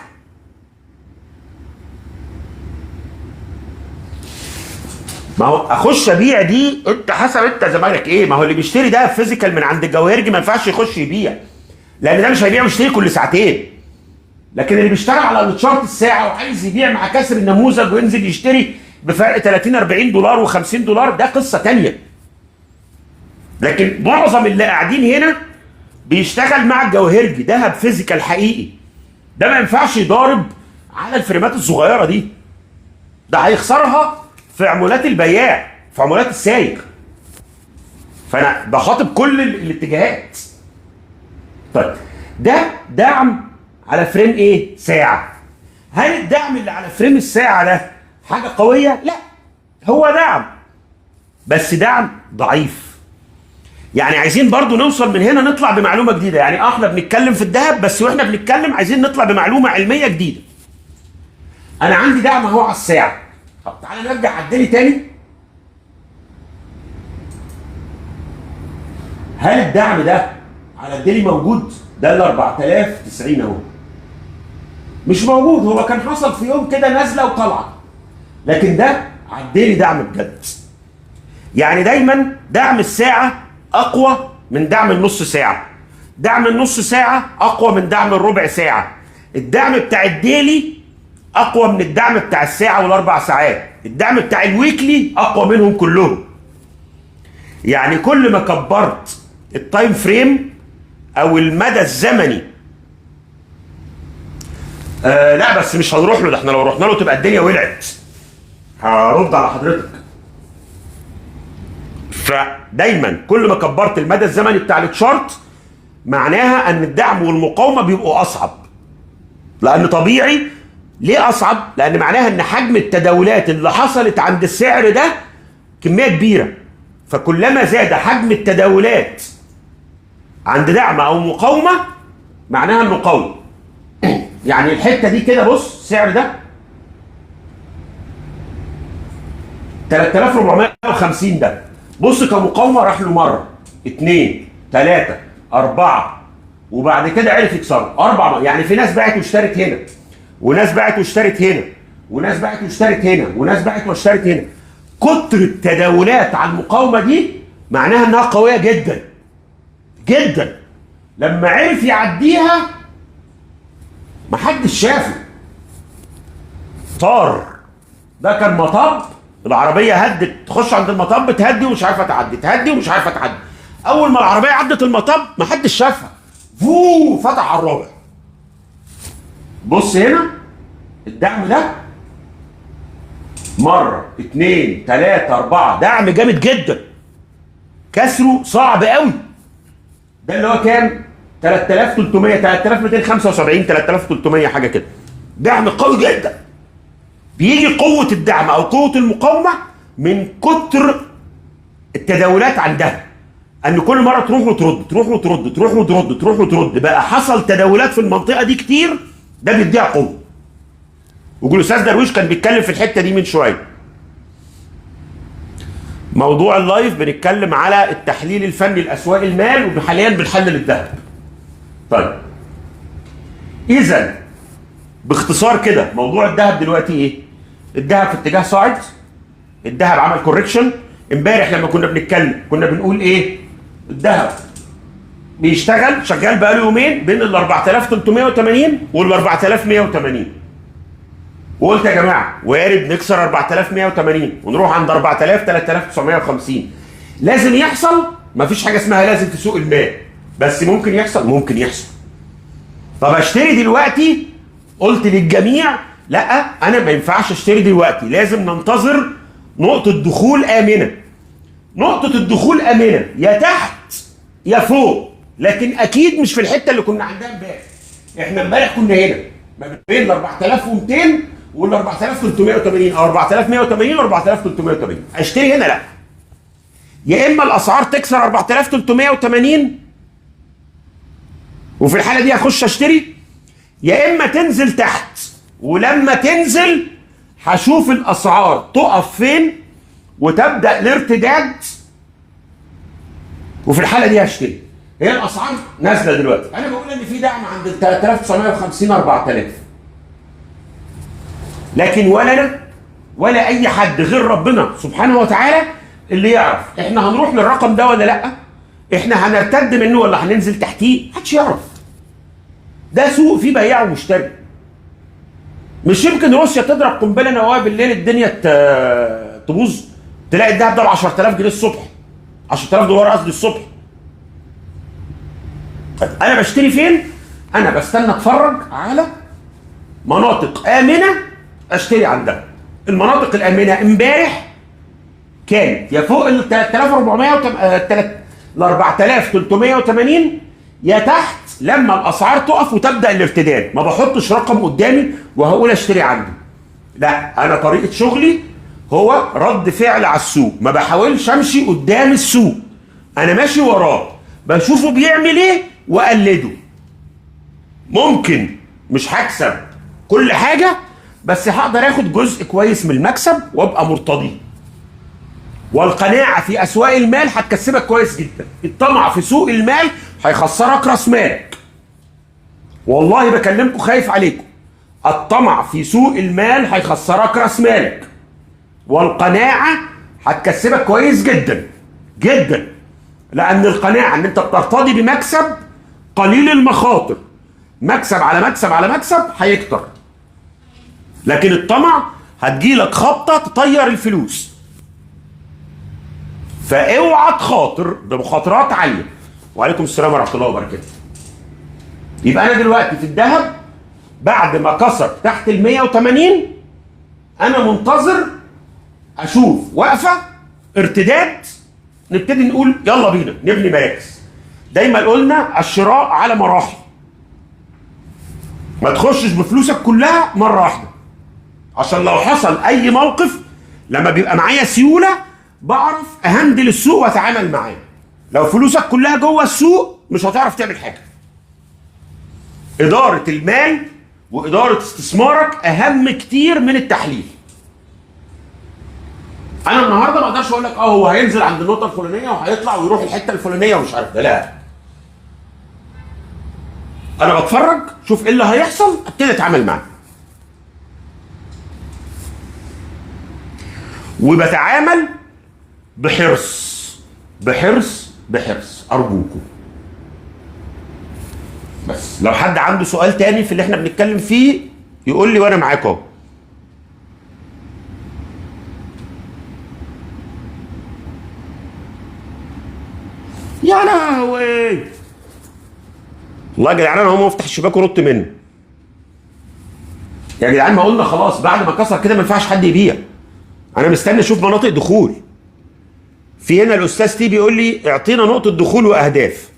ما هو اخش ابيع دي انت حسب انت زمانك ايه. ما هو اللي بيشتري ده فيزيكال من عند الجواهرجي ما ينفعش يخش يبيع، لان ده مش هيبيع ويشتري كل ساعتين. لكن اللي بيشتغل على التشارت الساعه وعايز يبيع مع كسر النموذج وينزل يشتري بفرق 30 40 دولار و50 دولار، ده قصه ثانيه. لكن معظم اللي قاعدين هنا بيشتغل مع الجواهرجي، دهب فيزيكال حقيقي، ده ما ينفعش يضارب على الفريمات الصغيره دي، ده هيخسرها في عمولات البياع، في عمولات السايق. فانا بخاطب كل الاتجاهات. طيب ده دعم على فريم ايه؟ ساعه. هل الدعم اللي على فريم الساعه ده حاجه قويه؟ لا، هو دعم بس دعم ضعيف. يعني عايزين برضو نوصل من هنا نطلع بمعلومه جديده. يعني احنا بنتكلم في الذهب بس، واحنا بنتكلم عايزين نطلع بمعلومه علميه جديده. انا عندي دعم اهو على الساعه. طب تعالى نرجع عدلي تاني. هل الدعم ده على الديلي موجود؟ ده ال 4090 اهو مش موجود، هو كان حصل في يوم كده نازله وطالعه، لكن ده على الديلي دعم بجد. يعني دايما دعم الساعه اقوى من دعم النص ساعه، دعم النص ساعه اقوى من دعم الربع ساعه، الدعم بتاع الديلي اقوى من الدعم بتاع الساعه والاربع ساعات، الدعم بتاع الويكلي اقوى منهم كلهم. يعني كل ما كبرت التايم فريم او المدى الزمني، لا بس مش هنروح له، ده احنا لو رحنا له تبقى الدنيا ولعت. هرد على حضرتك. فدايما كل ما كبرت المدى الزمني بتاع التشارت معناها ان الدعم والمقاومه بيبقوا اصعب. لان طبيعي، ليه اصعب؟ لان معناها ان حجم التداولات اللي حصلت عند السعر ده كميه كبيره، فكلما زاد حجم التداولات عند دعم او مقاومه معناها انه قوي. يعني الحته دي كده، بص السعر ده 3450 ده بص كمقاومه راح له مره 2 3 4 وبعد كده عرف يكسره 4 يعني في ناس باعت واشترت هنا وناس باعت واشترت هنا وناس باعت واشترت هنا وناس باعت واشترت هنا. كتر التداولات على المقاومه دي معناها انها قويه جدا جدا. لما عرف يعديها محدش شافه طار. ده كان مطب العربيه هدت تخش عند المطب تهدي ومش عارفه تعدي تهدي ومش عارفه تعدي. اول ما العربيه عدت المطب محدش شافها فو فتح على الرابع. بص هنا الدعم ده مره 2 3 4 دعم جامد جدا كسره صعب قوي. ده اللي هو كام 3300 3275 3300 حاجه كده. دعم قوي جدا. بيجي قوه الدعم او قوه المقاومه من كتر التداولات عندها ان كل مره تروح وترد تروح وترد تروح وترد تروح وترد. بقى حصل تداولات في المنطقه دي كتير ده بيديها قوه. وجول الاستاذ درويش كان بيتكلم في الحته دي من شويه. موضوع اللايف بنتكلم على التحليل الفني لاسواق المال وحاليا بنحلل الذهب. طيب اذا باختصار كده موضوع الذهب دلوقتي ايه؟ الذهب في اتجاه صاعد. الذهب عمل كوركشن. امبارح لما كنا بنتكلم كنا بنقول ايه؟ الذهب بيشتغل شغال بقاله يومين بين ال 4380 وال 4180. وقلت يا جماعه وارد نكسر 4180 ونروح عند 4000 3950. لازم يحصل. مفيش حاجه اسمها لازم في سوق المال بس ممكن يحصل ممكن يحصل. طب اشتري دلوقتي؟ قلت للجميع لا انا ما ينفعش اشتري دلوقتي لازم ننتظر نقطه دخول امنه. نقطه الدخول امنه يا تحت يا فوق لكن اكيد مش في الحته اللي كنا عندها امبارح. احنا امبارح كنا هنا ما بين ال 4200 وال 4380 او 4180 و 4380. اشتري هنا لا. يا اما الاسعار تكسر 4380 وفي الحاله دي اخش اشتري يا اما تنزل تحت ولما تنزل هشوف الاسعار تقف فين وتبدا الارتداد وفي الحاله دي هشتري. هي الاسعار نازله دلوقتي. انا بقول ان في دعم عند ال 3950 4000 لكن ولا انا ولا اي حد غير ربنا سبحانه وتعالى اللي يعرف احنا هنروح للرقم ده ولا لا. احنا هنرتد منه ولا هننزل تحتيه محدش يعرف. ده سوق فيه بياع ومشتري. مش يمكن روسيا تضرب قنبله نوويه بالليل الدنيا تبوظ تلاقي الذهب ده ب 10000 جنيه الصبح 10000 دولار قصدي الصبح. انا بشتري فين؟ انا بستنى اتفرج على مناطق امنه اشتري عندها. المناطق الامنه امبارح كانت يا فوق ال 3400 ل 4380 يا تحت لما الاسعار تقف وتبدا الارتداد. ما بحطش رقم قدامي وهقول اشتري عندي. لا انا طريقه شغلي هو رد فعل على السوق. ما بحاولش امشي قدام السوق. انا ماشي وراه بشوفه بيعمل ايه واقلده. ممكن مش هكسب كل حاجه بس هقدر اخد جزء كويس من المكسب وابقى مرتضي. والقناعه في اسواق المال هتكسبك كويس جدا. الطمع في سوق المال هيخسرك راس مالك. والله بكلمكم خايف عليكم. الطمع في سوق المال هيخسرك راس مالك. والقناعه هتكسبك كويس جدا جدا. لان القناعه ان انت بترتضي بمكسب قليل المخاطر. مكسب على مكسب على مكسب هيكتر. لكن الطمع هتجيلك خبطه تطير الفلوس. فاوعى تخاطر بمخاطرات عاليه. وعليكم السلام ورحمه الله وبركاته. يبقى انا دلوقتي في الذهب بعد ما كسر تحت ال 180 انا منتظر اشوف وقفه ارتداد نبتدي نقول يلا بينا نبني مراكز. دايما قلنا الشراء على مراحل. ما تخشش بفلوسك كلها مره واحده عشان لو حصل اي موقف لما بيبقى معايا سيوله بعرف اهندل السوق واتعامل معاه. لو فلوسك كلها جوه السوق مش هتعرف تعمل حاجه. اداره المال واداره استثمارك اهم كتير من التحليل. انا النهارده ما اقدرش اقول لك هو هينزل عند النقطه الفلانيه وهيطلع ويروح الحته الفلانيه ومش عارف ده، لا. انا بتفرج شوف ايه اللي هيحصل ابتدي اتعامل معاه. وبتعامل بحرص بحرص بحرص ارجوكم. بس لو حد عنده سؤال تاني في اللي احنا بنتكلم فيه يقول لي وانا معاك اهو. يا لهوي والله يا جدعان انا هقوم افتح الشباك ونط منه. يا جدعان ما قلنا خلاص بعد ما كسر كده ما ينفعش حد يبيع. انا مستني اشوف مناطق دخول. في هنا الاستاذ تي بيقول لي اعطينا نقطه دخول واهداف.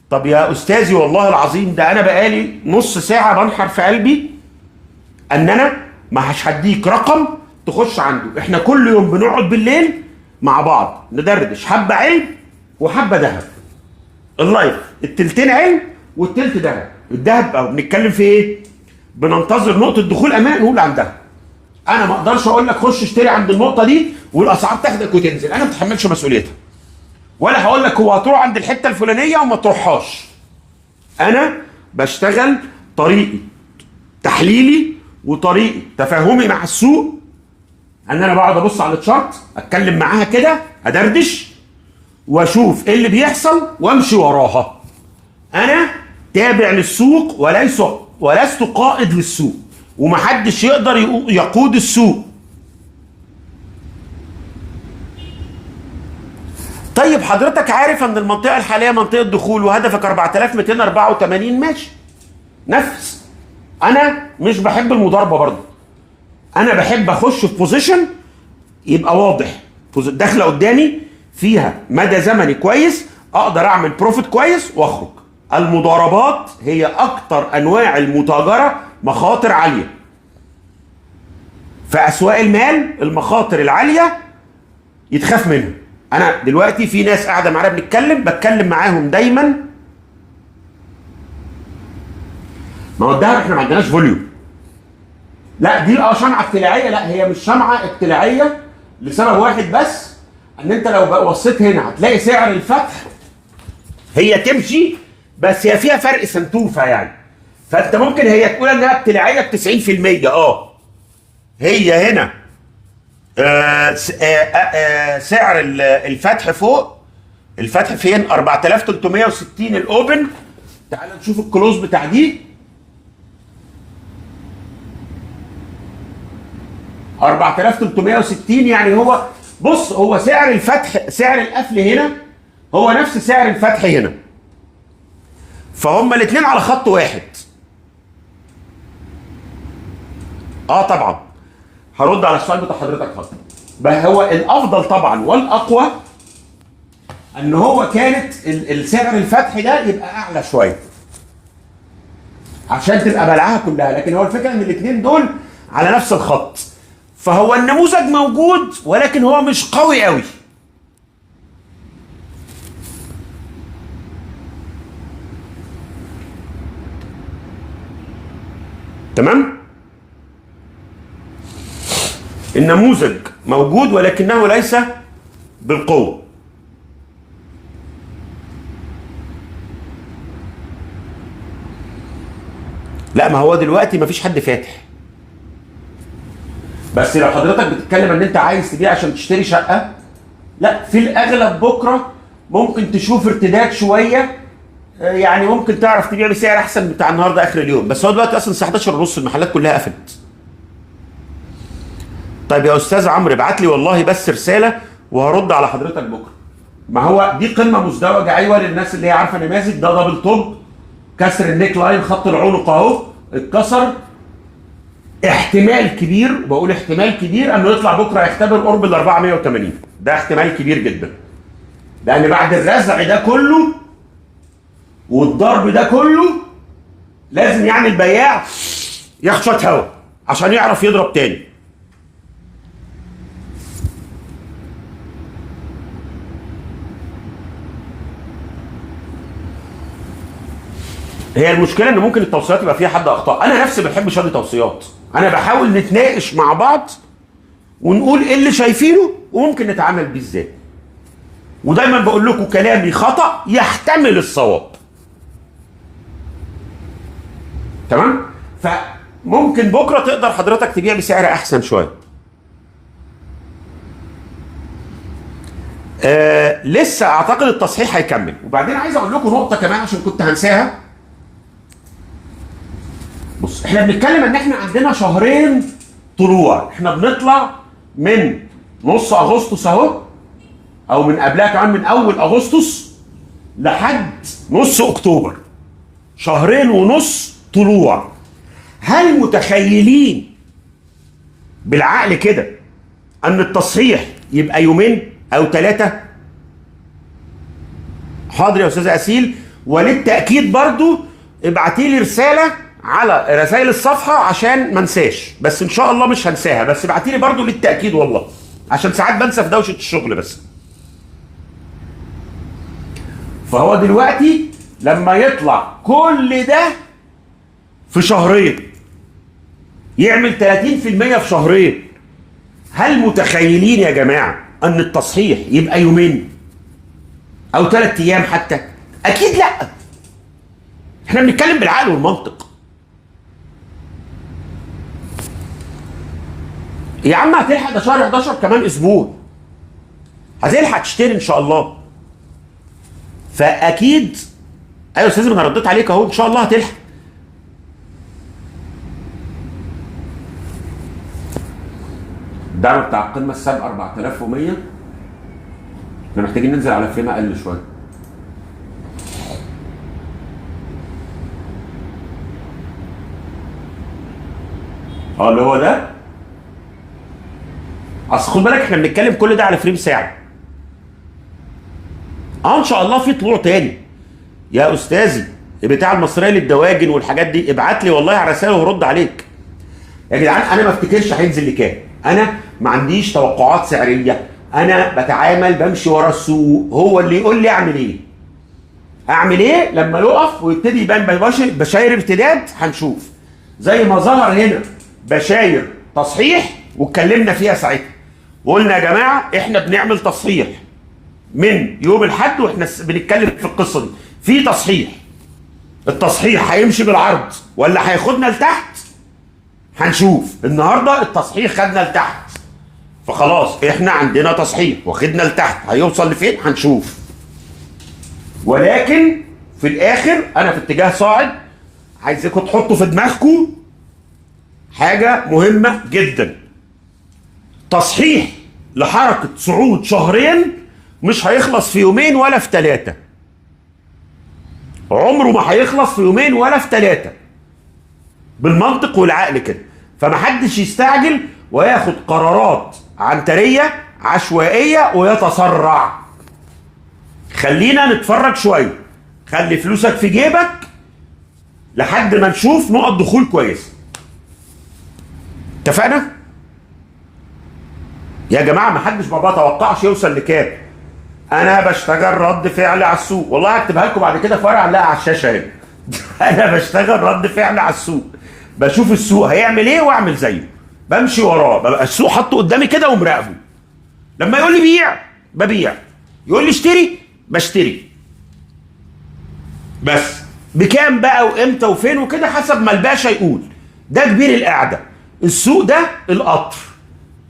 طب يا استاذي والله العظيم ده انا بقالي نص ساعه بنحر في قلبي ان انا ما هديك رقم تخش عنده. احنا كل يوم بنقعد بالليل مع بعض ندردش، حبه علم وحبه ذهب. اللايف التلتين علم والتلت ذهب. الذهب او بنتكلم في ايه؟ بننتظر نقطه دخول امان نقول عندها. انا ما اقدرش اقول لك خش اشتري عند النقطه دي والاسعار تاخدك وتنزل، انا ما بتحملش مسؤوليتها. ولا هقول لك هو هتروح عند الحته الفلانيه وما تروحهاش. انا بشتغل طريقي تحليلي وطريقي تفاهمي مع السوق، ان انا بقعد ابص على التشارت اتكلم معاها كده ادردش واشوف ايه اللي بيحصل وامشي وراها. انا تابع للسوق ولست قائد للسوق، ومحدش يقدر يقود السوق. طيب حضرتك عارف ان المنطقه الحاليه منطقه دخول وهدفك 4284 ماشي، نفس. انا مش بحب المضاربه برضه. انا بحب اخش في بوزيشن يبقى واضح، داخله قدامي فيها مدى زمني كويس اقدر اعمل بروفيت كويس واخرج. المضاربات هي اكتر انواع المتاجره مخاطر عاليه. في اسواق المال المخاطر العاليه يتخاف منها. انا دلوقتي في ناس قاعده معانا بتكلم معاهم دايما. ما هو الدهب احنا ما عندناش فوليوم. لا دي شمعه ابتلاعيه. لا هي مش شمعه ابتلاعيه لسبب واحد بس، ان انت لو بصيت هنا هتلاقي سعر الفتح هي تمشي بس هي فيها فرق سنتوفه يعني. فانت ممكن هي تقول انها ابتلاعيه ب 90%. هي هنا سعر الفتح فوق. الفتح فين؟ 4360 الاوبن. تعال نشوف الكلوز بتاع دي. 4360 يعني هو بص هو سعر الفتح سعر القفل هنا هو نفس سعر الفتح هنا. فهم الاثنين على خط واحد. طبعا هرد على السؤال بتاع حضرتك حاضر. هو الافضل طبعا والاقوى ان هو كانت السعر الفتح ده يبقى اعلى شويه عشان تبقى بلعها كلها، لكن هو الفكره ان الاثنين دول على نفس الخط. فهو النموذج موجود ولكن هو مش قوي قوي. تمام؟ النموذج موجود ولكنه ليس بالقوة. لا ما هو دلوقتي مفيش حد فاتح. بس لو حضرتك بتتكلم ان انت عايز تبيع عشان تشتري شقة، لا في الاغلب بكرة ممكن تشوف ارتداد شوية، يعني ممكن تعرف تبيع بسعر احسن بتاع النهارده اخر اليوم. بس هو دلوقتي اصلا الساعة 11:30 المحلات كلها قفلت. طيب يا استاذ عمرو ابعت لي والله بس رسالة وهرد على حضرتك بكرة. ما هو دي قمة مزدوجة ايوه للناس اللي هي عارفة نماذج. ده دبل توب كسر النيك لاين، خط العنق اهو اتكسر. احتمال كبير، بقول احتمال كبير انه يطلع بكره يختبر قرب ال 480. ده احتمال كبير جدا. لان بعد الرزع ده كله والضرب ده كله لازم يعني البياع ياخد شويه هوا عشان يعرف يضرب تاني. هي المشكله ان ممكن التوصيات يبقى فيها حد اخطاء. انا نفسي ما بحبش ادي توصيات. انا بحاول نتناقش مع بعض ونقول ايه اللي شايفينه وممكن نتعامل بيه ازاي. ودايما بقول لكم كلامي خطأ يحتمل الصواب. تمام؟ فممكن بكره تقدر حضرتك تبيع بسعر احسن شويه. لسه اعتقد التصحيح هيكمل. وبعدين عايز اقول لكم نقطه كمان عشان كنت هنساها. بص، احنا بنتكلم ان احنا عندنا شهرين طلوع. احنا بنطلع من نص اغسطس اهو، او من قبلها كمان من اول اغسطس لحد نص اكتوبر، شهرين ونص طلوع. هل متخيلين بالعقل كده ان التصحيح يبقى يومين او 3؟ حاضر يا استاذ اسيل. وللتاكيد برضو ابعتي لي رساله على رسائل الصفحه عشان ما انساش، بس ان شاء الله مش هنساها، بس ابعتي لي برضو للتاكيد والله، عشان ساعات بنسى في دوشه الشغل. بس فهو دلوقتي لما يطلع كل ده في شهرين يعمل 30% في شهرين، هل متخيلين يا جماعه ان التصحيح يبقى يومين او 3 ايام حتى؟ اكيد لا. احنا بنتكلم بالعقل والمنطق. يا عم هتلحق، ده شهر 11 كمان اسبوع، هتلحق تشتري ان شاء الله. فاكيد ايوه يا استاذ، انا رديت عليك اهو، ان شاء الله هتلحق. الدعم بتاع القمه السابقه 4100، احنا محتاجين ننزل على فريم اقل شويه. اللي هو ده. اصل خد بالك احنا بنتكلم كل ده على فريم ساعه. ان شاء الله في طلوع تاني يا استاذي بتاع المصريه للدواجن والحاجات دي. ابعت لي والله على رساله وهرد عليك. يا جدعان انا ما افتكرش هينزل لكام، انا ما عنديش توقعات سعريه، انا بتعامل بمشي ورا السوق، هو اللي يقول لي اعمل ايه. اعمل ايه لما يقف ويبتدي يبان بشاير ارتداد، هنشوف زي ما ظهر هنا بشاير تصحيح واتكلمنا فيها ساعتها وقلنا يا جماعه احنا بنعمل تصحيح من يوم الاحد واحنا بنتكلم في القصه دي. في تصحيح، التصحيح هيمشي بالعرض ولا هياخدنا لتحت؟ هنشوف. النهارده التصحيح خدنا لتحت، فخلاص احنا عندنا تصحيح واخدنا لتحت، هيوصل لفين؟ هنشوف. ولكن في الاخر انا في اتجاه صاعد. عايزكم تحطوا في دماغكم حاجه مهمه جدا. تصحيح لحركه صعود شهرين مش هيخلص في يومين ولا في 3. عمره ما هيخلص في يومين ولا في 3 بالمنطق والعقل كده. فمحدش يستعجل وياخد قرارات عنتريه عشوائيه ويتسرع. خلينا نتفرج شويه، خلي فلوسك في جيبك لحد ما نشوف نقط دخول كويس. اتفقنا؟ يا جماعه ما حدش ما بتوقعش يوصل لكام. انا بشتغل رد فعل على السوق، والله هكتبها لكم بعد كده في ورقه نلاقي على الشاشه هنا. انا بشتغل رد فعل على السوق، بشوف السوق هيعمل ايه واعمل زيه، بمشي وراه، ببقى السوق حاطه قدامي كده ومراقبه. لما يقول لي بيع ببيع، يقول لي اشتري بشتري. بس بكام بقى وامتى وفين وكده حسب ما الباشا يقول. ده كبير القعده. السوق ده القطر،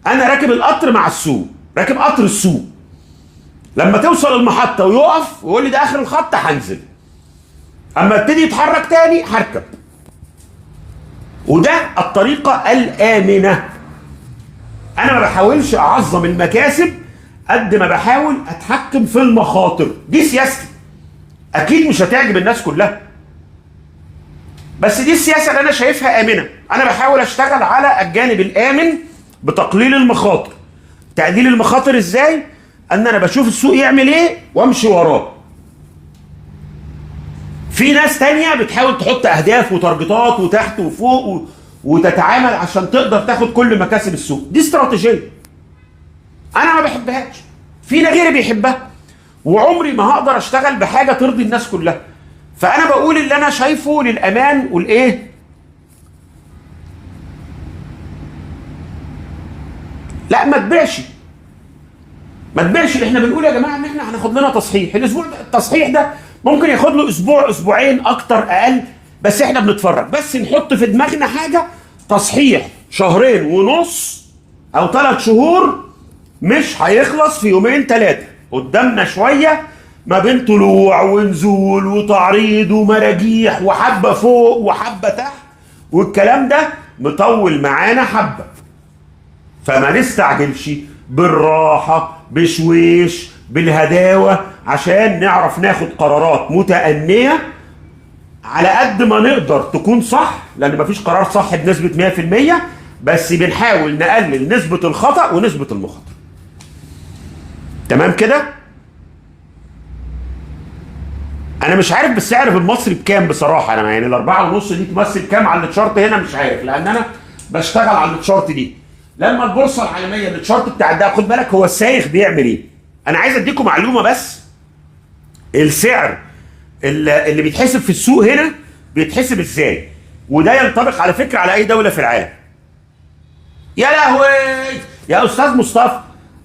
انا راكب القطر مع السوق، راكب قطر السوق. لما توصل المحطه ويقف ويقول لي ده اخر الخط هنزل، اما ابتدي يتحرك تاني هركب. وده الطريقه الامنه. انا ما بحاولش اعظم المكاسب قد ما بحاول اتحكم في المخاطر. دي سياستي، اكيد مش هتعجب الناس كلها، بس دي السياسه اللي انا شايفها امنه. انا بحاول اشتغل على الجانب الامن بتقليل المخاطر. تقليل المخاطر ازاي؟ ان انا بشوف السوق يعمل ايه وامشي وراه. في ناس تانية بتحاول تحط اهداف وتارجتات وتحت وفوق وتتعامل عشان تقدر تاخد كل مكاسب السوق. دي استراتيجيه انا ما بحبهاش، في غيري بيحبها، وعمري ما هقدر اشتغل بحاجه ترضي الناس كلها. فانا بقول اللي انا شايفه للامان والايه لا ما تبيعش، ما تبيعش. احنا بنقول يا جماعه ان احنا هناخد لنا تصحيح، الاسبوع ده التصحيح ده ممكن ياخد له اسبوع اسبوعين اكتر اقل، بس احنا بنتفرج، بس نحط في دماغنا حاجه، تصحيح شهرين ونص او 3 شهور مش هيخلص في يومين 3. قدامنا شويه ما بين طلوع ونزول وتعريض ومراجيح وحبه فوق وحبه تحت، والكلام ده مطول معانا حبه. فما نستعجلش، بالراحه بشويش بالهداوه، عشان نعرف ناخد قرارات متأنية على قد ما نقدر تكون صح، لان مفيش قرار صح بنسبه 100%، بس بنحاول نقلل نسبه الخطأ ونسبه المخاطره. تمام كده؟ انا مش عارف بالسعر بالمصري بكام بصراحه، انا يعني ال4.5 دي تمثل كام على التشارت هنا مش عارف، لان انا بشتغل على التشارت دي. لما البورصه العالميه التشارت بتاع ده، خد بالك هو السايخ بيعمل ايه؟ انا عايز اديكم معلومه بس. السعر اللي بيتحسب في السوق هنا بيتحسب ازاي؟ وده ينطبق على فكره على اي دوله في العالم. يا لهوي يا استاذ مصطفى،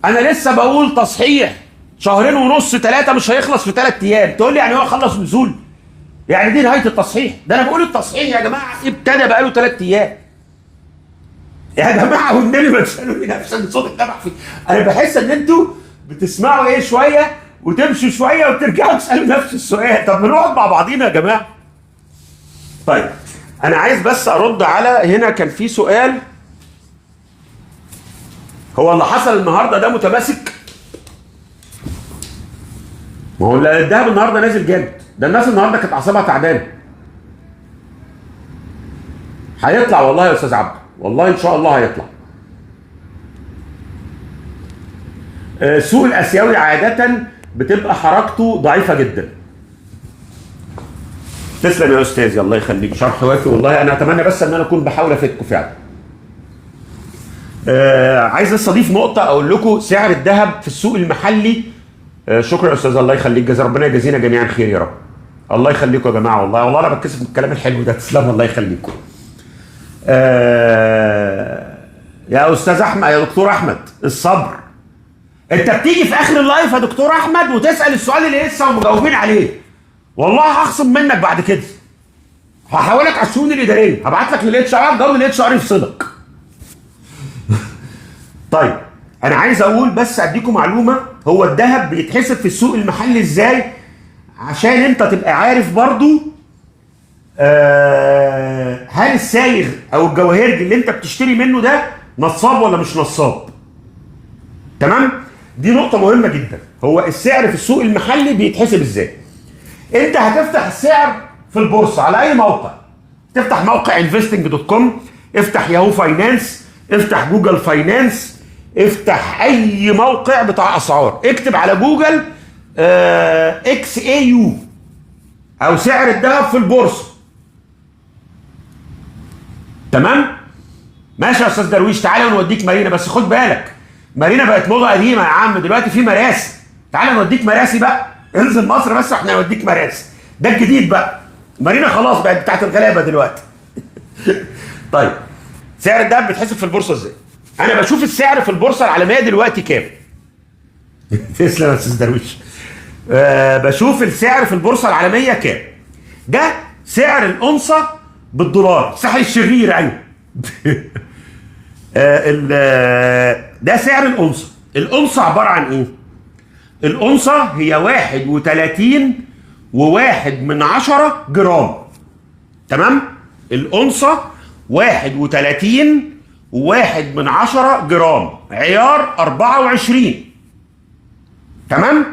انا لسه بقول تصحيح شهرين ونص 3 مش هيخلص في 3 ايام، تقول لي يعني هو خلص نزول؟ يعني دي نهايه التصحيح؟ ده انا بقول التصحيح يا جماعه ابتدى بقاله 3 ايام. يا جماعه والنبي ما تسالوني نفس الصوت اتنبح فيه. انا بحس ان انتوا بتسمعوا ايه شويه وتمشوا شويه وترجعوا تسالوا نفس السؤال. طب ما نقعد مع بعضينا يا جماعه. طيب انا عايز بس ارد على هنا، كان في سؤال، هو اللي حصل النهارده ده متماسك؟ ما هو الذهب النهارده نازل جامد، ده الناس النهارده كانت اعصابها تعبانه. هيطلع والله يا استاذ عبد، والله ان شاء الله هيطلع. السوق الاسيوي عاده بتبقى حركته ضعيفه جدا. تسلم يا استاذ، الله يخليك، شرح وافي والله. انا اتمنى بس ان انا اكون بحاول افيدكم فعلا. عايز بس اضيف نقطه، اقول لكم سعر الذهب في السوق المحلي. شكرا يا استاذ، الله يخليك، جزا ربنا يجازينا جميعا خير يا رب. الله يخليكم يا جماعه، والله انا بتكسف من الكلام الحلو ده، تسلم الله يخليكم. يا استاذ احمد، يا دكتور احمد، الصبر. انت بتيجي في اخر اللايف يا دكتور احمد وتسال السؤال اللي لسه ومجاوبين عليه، والله هخصم منك بعد كده، هحولك على الشؤون الاداريه، هبعت لك للاتش ار، جواب الاتش ار يفصلك. طيب انا عايز اقول بس اديكم معلومه، هو الذهب بيتحسب في السوق المحلي ازاي، عشان انت تبقى عارف برضو هل السايغ او الجواهرجي اللي انت بتشتري منه ده نصاب ولا مش نصاب. تمام؟ دي نقطة مهمة جدا. هو السعر في السوق المحلي بيتحسب ازاي؟ انت هتفتح السعر في البورصة على اي موقع، تفتح موقع investing.com، افتح ياهو فاينانس، افتح جوجل فاينانس، افتح اي موقع بتاع اسعار، اكتب على جوجل XAU او سعر الذهب في البورصة. تمام؟ ماشي يا استاذ درويش، تعالى نوديك مارينا، بس خد بالك مارينا بقت موضه قديمه يا عم، دلوقتي في مراسي، تعالى نوديك مراسي بقى، انزل مصر بس واحنا نوديك مراسي، ده الجديد بقى. مارينا خلاص بقت بتاعت الغلابه دلوقتي. طيب سعر الذهب بيتحسب في البورصه ازاي؟ انا بشوف السعر في البورصه العالميه دلوقتي كام. تسلم يا استاذ درويش. بشوف السعر في البورصه العالميه كام. ده سعر الأونصة بالدولار، الساحل الشرير ايوه. ده سعر الأونصة. الأونصة عبارة عن ايه؟ الأونصة هي 31.1 جرام. تمام؟ الأونصة 31.1 جرام، عيار 24. تمام؟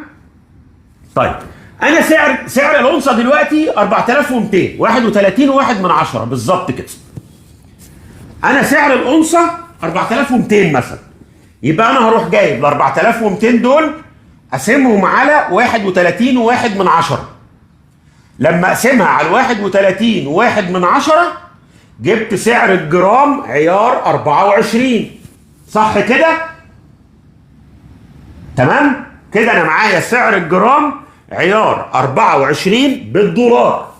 طيب انا سعر الأونصة دلوقتي 4200، 31.1 بالظبط كده. انا سعر الأونصة 4200 مثلا، يبقى انا هروح جايب ال 4200 دول اقسمهم على 31.1. لما اقسمها على 31.1 جبت سعر الجرام عيار 24. صح كده؟ تمام؟ كده انا معايا سعر الجرام عيار 24 بالدولار.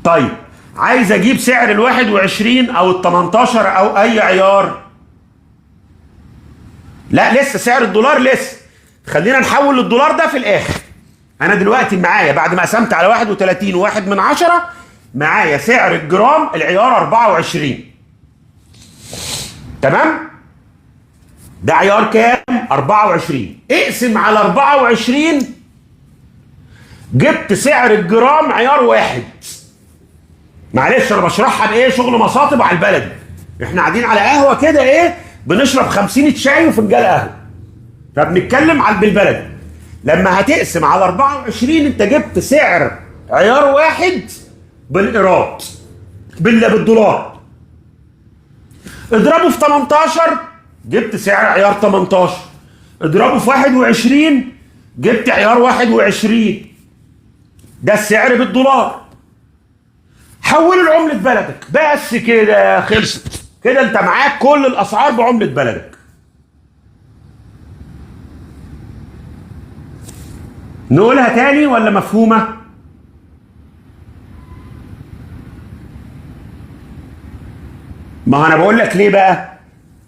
طيب عايز اجيب سعر ال 21 او ال 18 او اي عيار، لا لسه سعر الدولار لسه، خلينا نحول الدولار ده في الاخر. انا دلوقتي معايا بعد ما قسمت على 31.1 معايا سعر الجرام العيار 24. تمام؟ ده عيار كام؟ 24. اقسم على 24 جبت سعر الجرام عيار 1. معلش انا بشرحها بايه؟ شغل مصاطب على البلد. احنا قاعدين على قهوه كده ايه؟ بنشرب 50 شاي وفنجان قهوه. فبنتكلم على بالبلد. لما هتقسم على 24 انت جبت سعر عيار 1 بالايراد بالدولار. اضربه في 18 جبت سعر عيار 18. اضربه في 21 جبت عيار 21. ده السعر بالدولار. حول العملة بلدك بس كده خلصت. كده انت معاك كل الاسعار بعملة بلدك. نقولها تاني ولا مفهومة؟ ما انا بقول لك ليه بقى؟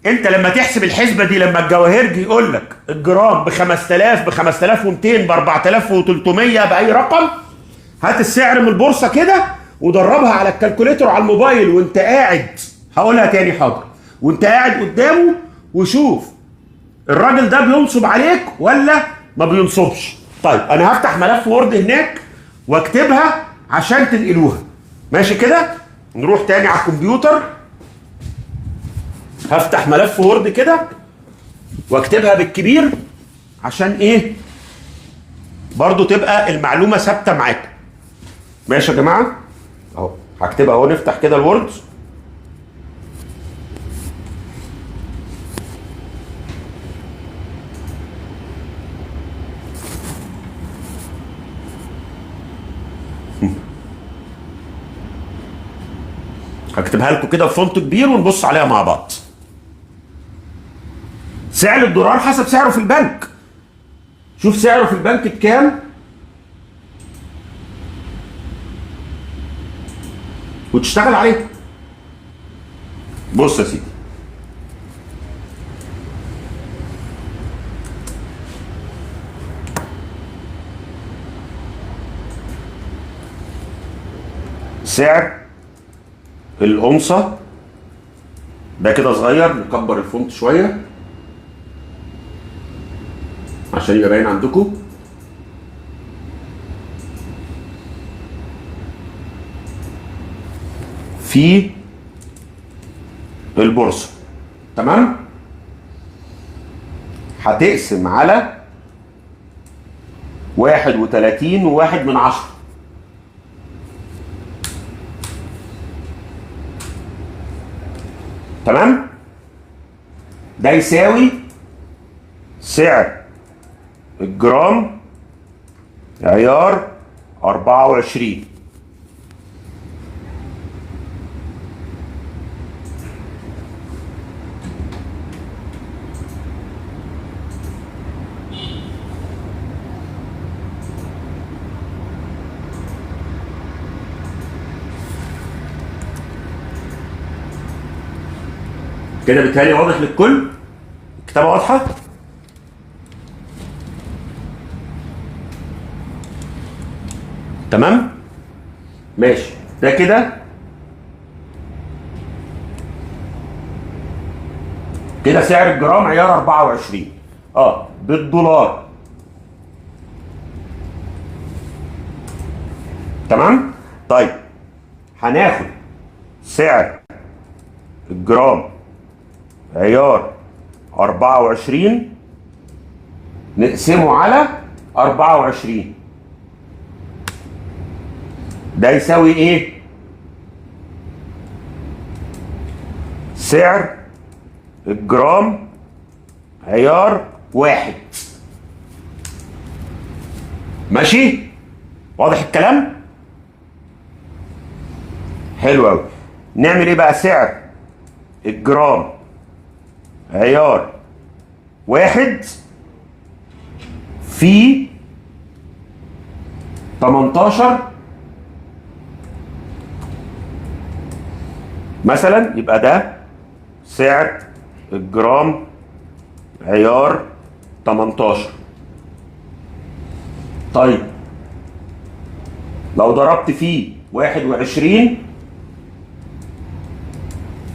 انت لما تحسب الحسبة دي، لما الجواهرجي يقول لك الجرام ب 5000 ب 5200 ب 4300 باي رقم، هات السعر من البورصة كده ودربها على الكالكوليتر على الموبايل وانت قاعد. هقولها تاني حاضر. وانت قاعد قدامه وشوف الراجل ده بينصب عليك ولا ما بينصبش. طيب انا هفتح ملف وورد هناك واكتبها عشان تنقلوها. ماشي كده؟ نروح تاني على الكمبيوتر. هفتح ملف وورد كده واكتبها بالكبير عشان ايه؟ برضو تبقى المعلومة ثابتة معاكم. ماشي يا جماعة؟ اهو هكتبها اهو. نفتح كده الوورد. هكتبها لكم كده بفونت كبير ونبص عليها مع بعض. سعر الدولار حسب سعره في البنك. شوف سعره في البنك بكام وتشتغل عليه. بص يا سيدي، سعر الأونصة ده كده صغير. نكبر الفونت شوية عشان يبقى باين عندكم. في البورصة. تمام؟ هتقسم على 31.1. تمام؟ ده يساوي سعر الجرام عيار 24. كده بالتالي واضح للكل؟ الكتابة واضحة؟ تمام؟ ماشي. ده كده سعر الجرام عيار 24 بالدولار. تمام؟ طيب هناخد سعر الجرام عيار 24 نقسمه على 24. ده يساوي ايه؟ سعر الجرام عيار 1. ماشي؟ واضح الكلام؟ حلو قوي. نعمل ايه بقى؟ سعر الجرام عيار 1 في 18 مثلا، يبقى ده سعر الجرام عيار 18. طيب لو ضربت فيه 21،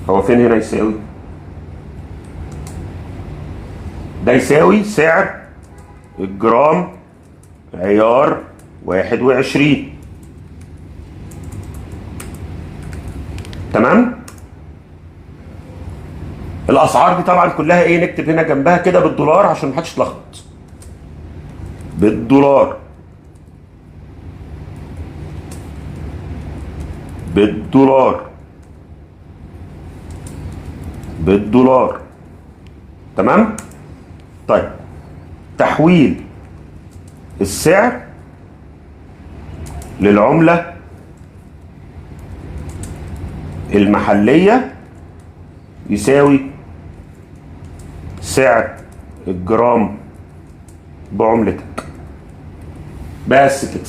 هو فين هنا يساوي؟ ده يساوي سعر الجرام عيار 21. تمام؟ الاسعار دي طبعا كلها ايه؟ نكتب هنا جنبها كده بالدولار عشان محدش يتلخبط. بالدولار. بالدولار. بالدولار. تمام؟ طيب تحويل السعر للعملة المحلية يساوي سعر الجرام بعملتك. بس كده.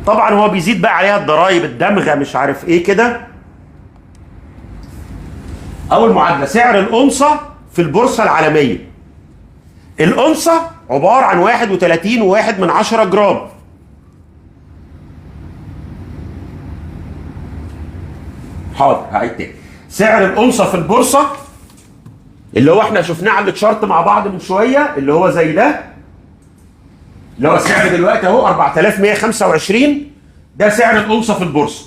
طبعا هو بيزيد بقى عليها الضرايب، الدمغه، مش عارف ايه كده. اول معادله سعر الأونصة في البورصه العالميه. الأونصة عباره عن 31.1 جرام. حاضر هعيد تاني. سعر الأونصة في البورصه اللي هو احنا شفناه على التشارت مع بعض من شويه، اللي هو زي ده، اللي هو السعر دلوقتي اهو 4125. ده سعر الأونصة في البورصه.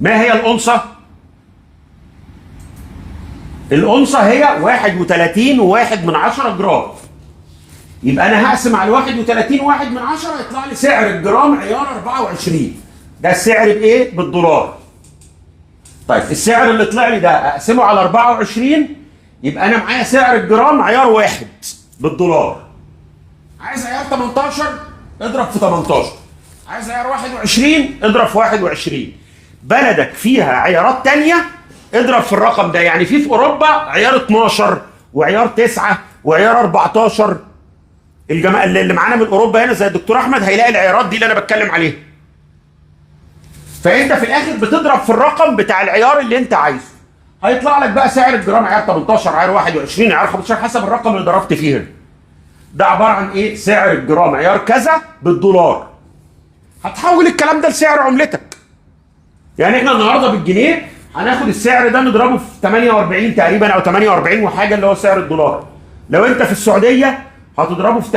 ما هي الأونصة؟ الأونصة هي 31.1 جرام. يبقى انا هقسم على 31.1 يطلع لي سعر الجرام عيار 24. ده السعر بايه؟ بالدولار. طيب السعر اللي طلع لي ده اقسمه على 24، يبقى انا معايا سعر الجرام عيار 1 بالدولار. عايز عيار 18 اضرب في 18، عايز عيار 21 اضرب في 21. بلدك فيها عيارات تانية اضرب في الرقم ده. يعني في اوروبا عيار 12 وعيار 9 وعيار 14. الجماعه اللي معانا من اوروبا هنا زي الدكتور احمد هيلاقي العيارات دي اللي انا بتكلم عليها. فانت في الاخر بتضرب في الرقم بتاع العيار اللي انت عايزه، هيطلع لك بقى سعر الجرام عيار 18 عيار 21 عيار 15 حسب الرقم اللي ضربت فيه هنا. ده عباره عن ايه؟ سعر الجرام عيار كذا بالدولار. هتحول الكلام ده لسعر عملتك. يعني احنا النهارده بالجنيه هناخد السعر ده نضربه في 48 تقريبا او 48 وحاجه اللي هو سعر الدولار. لو انت في السعوديه هتضربه في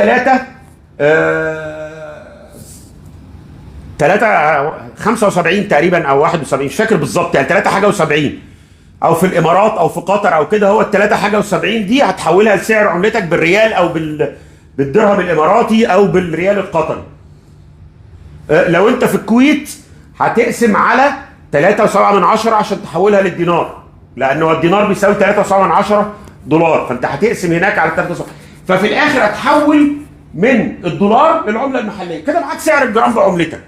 75 تقريبا او 71 مش فاكر بالظبط، يعني 3 حاجه و70. او في الامارات او في قطر او كده هو ال3 حاجه و70 دي هتحولها لسعر عملتك بالريال او بالدرهم الاماراتي او بالريال القطري. لو انت في الكويت هتقسم على 3.7 عشان تحولها للدينار، لانه الدينار بيساوي 3.7 دولار، فانت هتقسم هناك على 3.7. ففي الاخر هتحول من الدولار للعمله المحليه. كده معاك سعر الجرام بعملتك.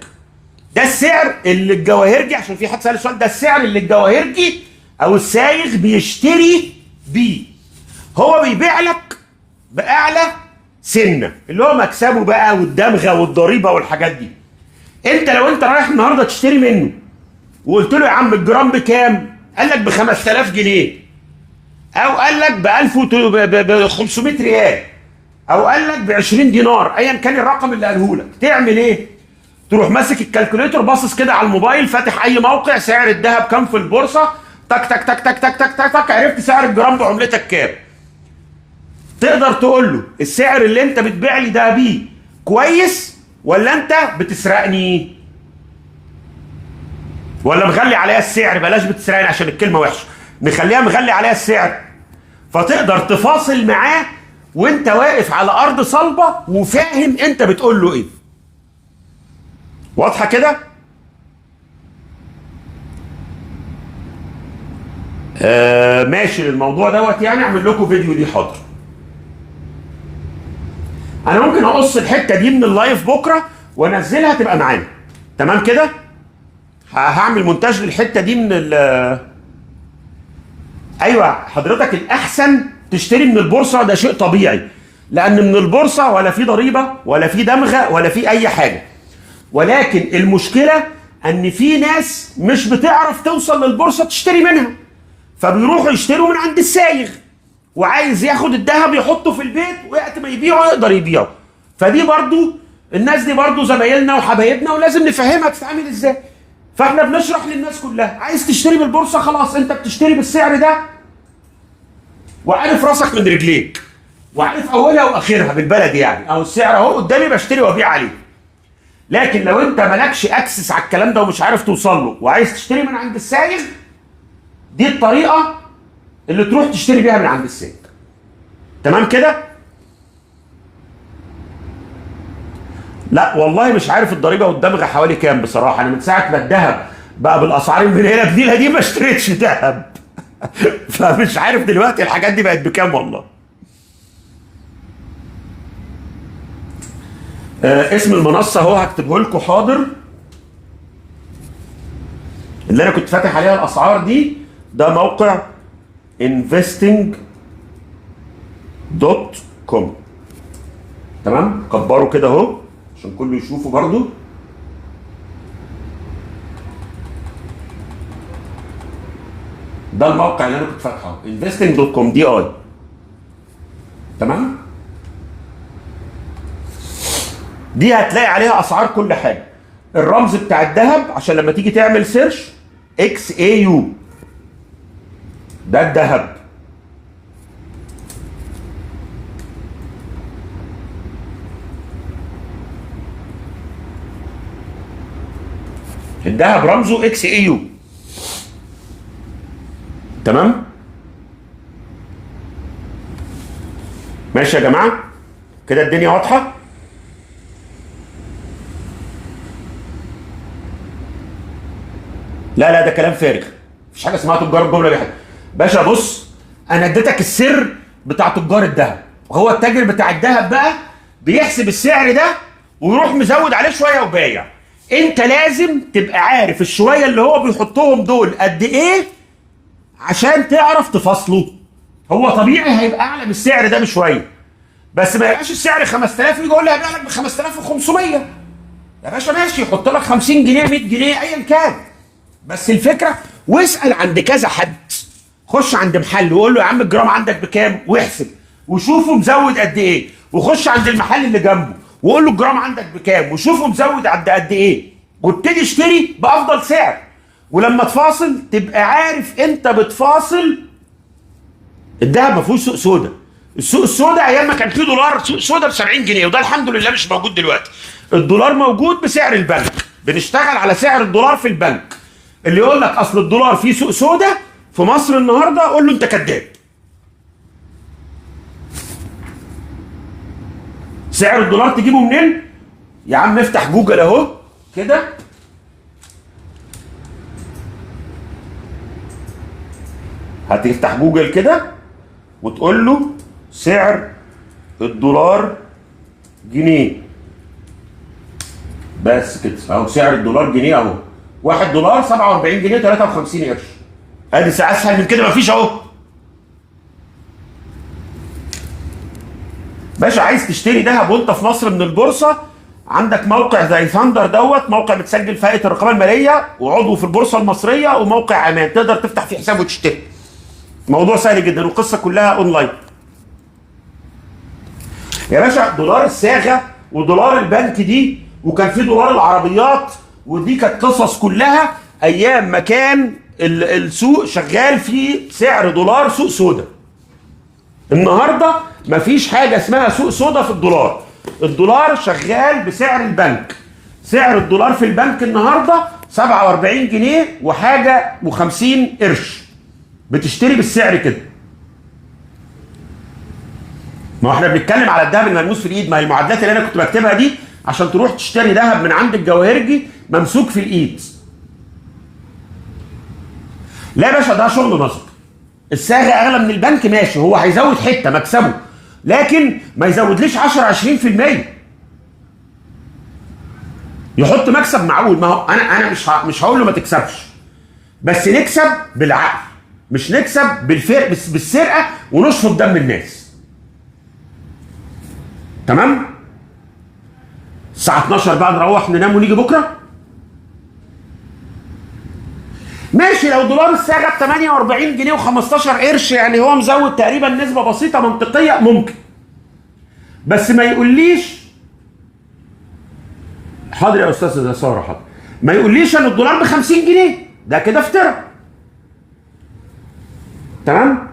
ده السعر اللي الجواهرجي، عشان في حد سال السؤال، ده السعر اللي الجواهرجي او السايغ بيشتري بيه. هو بيبيع لك باعلى سنه اللي هو مكسبه بقى والدمغه والضريبه والحاجات دي. انت لو انت رايح النهارده تشتري منه وقلت له يا عم الجرام بكام؟ قال لك ب 5000 جنيه، او قال لك ب 1500 ريال، او قال لك ب 20 دينار، ايا كان الرقم اللي قاله لك، تعمل ايه؟ تروح ماسك الكالكوليتر باصص كده على الموبايل، فاتح اي موقع سعر الذهب كام في البورصه، تك تك تك تك تك تك تك تك، عرفت سعر الجرام بعملتك كام. تقدر تقول له السعر اللي انت بتبيع لي ده بيه كويس ولا انت بتسرقني؟ ولا مغلي عليها السعر؟ بلاش بتسرقني عشان الكلمه وحشه، نخليها مغلي عليها السعر. فتقدر تفاصل معاه وانت واقف على ارض صلبه وفاهم انت بتقول له ايه. واضحه كده؟ ماشي الموضوع دوت، يعني اعمل لكم فيديو ليه. حاضر. انا ممكن اقص الحته دي من اللايف بكره وانزلها تبقى معانا. تمام كده؟ هعمل مونتاج للحته دي من ايوه حضرتك الاحسن تشتري من البورصه، ده شيء طبيعي، لان من البورصه ولا في ضريبه ولا في دمغه ولا في اي حاجه. ولكن المشكله ان في ناس مش بتعرف توصل للبورصه تشتري منها، فبيروحوا يشتروا من عند السايغ، وعايز ياخد الذهب يحطه في البيت وقت ما يبيعه يقدر يبيعه. فدي برضو الناس دي برضو زمايلنا وحبايبنا ولازم نفهمها تتعامل ازاي. فاحنا بنشرح للناس كلها، عايز تشتري بالبورصه خلاص انت بتشتري بالسعر ده وعارف راسك من رجليك وعارف اولها واخرها بالبلد يعني، او السعر اهو قدامي بشتري وابيع عليه. لكن لو انت مالكش اكسس على الكلام ده ومش عارف توصل له وعايز تشتري من عند السائق، دي الطريقه اللي تروح تشتري بيها من عند السائق. تمام كده؟ لا والله مش عارف الضريبه والدمغه حوالي كام بصراحه. انا من ساعه ما الذهب بقى بالاسعار اللي هنا بديله دي ما اشتريتش ذهب. فمش عارف دلوقتي الحاجات دي بقت بكام والله. اسم المنصه اهو هكتبه لكم حاضر. اللي انا كنت فاتح عليها الاسعار دي ده موقع investing.com. تمام؟ كبروا كده اهو عشان كله يشوفه برضو. ده الموقع اللي انا كنت فاتحه investing.com دي اي. تمام؟ دي هتلاقي عليها اسعار كل حاجه. الرمز بتاع الذهب عشان لما تيجي تعمل سيرش XAU ده الذهب. الذهب رمزه XAU. تمام؟ ماشي يا جماعه؟ كده الدنيا واضحه؟ لا لا ده كلام فارغ، مفيش حاجه اسمها تجار الجمله دي حاجه. باشا بص، انا اديتك السر بتاع تجار الذهب، وهو التاجر بتاع الذهب بقى بيحسب السعر ده ويروح مزود عليه شويه وبايع. انت لازم تبقى عارف الشويه اللي هو بيحطهم دول قد ايه عشان تعرف تفاصله. هو طبيعي هيبقى اعلى من السعر ده بشويه، بس ما يبقاش السعر 5000 ويجي يقول لي هبيع لك ب 5500. يا باشا ماشي، يحط لك 50 جنيه 100 جنيه ايا كان، بس الفكره واسال عند كذا حد. خش عند محل وقول له يا عم الجرام عندك بكام واحسب وشوفه مزود قد ايه، وخش عند المحل اللي جنبه وقول له الجرام عندك بكام وشوفه مزود قد ايه، وابتدي اشتري بافضل سعر. ولما تفاصل تبقى عارف انت بتفاصل. الذهب ما فيهوش سوق سودا. السوق السودا ايام ما كان فيه دولار سوق سودا ب 70 جنيه، وده الحمد لله مش موجود دلوقتي. الدولار موجود بسعر البنك، بنشتغل على سعر الدولار في البنك. اللي يقول لك اصل الدولار فيه سوق سودا في مصر النهارده قول له انت كذاب. سعر الدولار تجيبه منين؟ يا عم افتح جوجل اهو كده، هتفتح جوجل كده وتقول له سعر الدولار جنيه، بس كده اهو. سعر الدولار جنيه اهو، 1 دولار 47 جنيه 53 قرش. ادي اسهل من كده مفيش اهو. باشا عايز تشتري ذهب وانت في مصر من البورصه، عندك موقع زي ثاندر دوت، موقع متسجل في هيئه الرقابه الماليه وعضو في البورصه المصريه وموقع امان، تقدر تفتح فيه حساب وتشتري. موضوع سهل جدا والقصه كلها اونلاين. يا باشا دولار الصاغه ودولار البنك دي، وكان في دولار العربيات، ودي كانت قصص كلها ايام ما كان السوق شغال في سعر دولار سوق سودا. النهارده مفيش حاجه اسمها سوق سودا في الدولار. الدولار شغال بسعر البنك. سعر الدولار في البنك النهارده 47 جنيه وحاجه و50 قرش. بتشتري بالسعر كده. ما احنا بنتكلم على الذهب الملموس في الايد، ما هي المعادلات اللي انا كنت بكتبها دي عشان تروح تشتري ذهب من عند الجواهرجي ممسوك في الايد. لا يا باشا ده شغل نصب. الصاغه اغلى من البنك ماشي، هو هيزود حته مكسبه، لكن ما يزودليش 10 20%. يحط مكسب معقول. ما هو انا مش هقول له ما تكسبش، بس نكسب بالعقل، مش نكسب بالسرقه ونشفط دم الناس. تمام؟ الساعه 12 بقى نروح ننام ونيجي بكره. ماشي، لو دولار الساعه جاب 48 جنيه و15 قرش، يعني هو مزود تقريبا نسبه بسيطه منطقيه ممكن. بس ما يقوليش حاضر يا استاذ ساره حاضر، ما يقوليش ان الدولار ب 50 جنيه، ده كده افتراء. تمام؟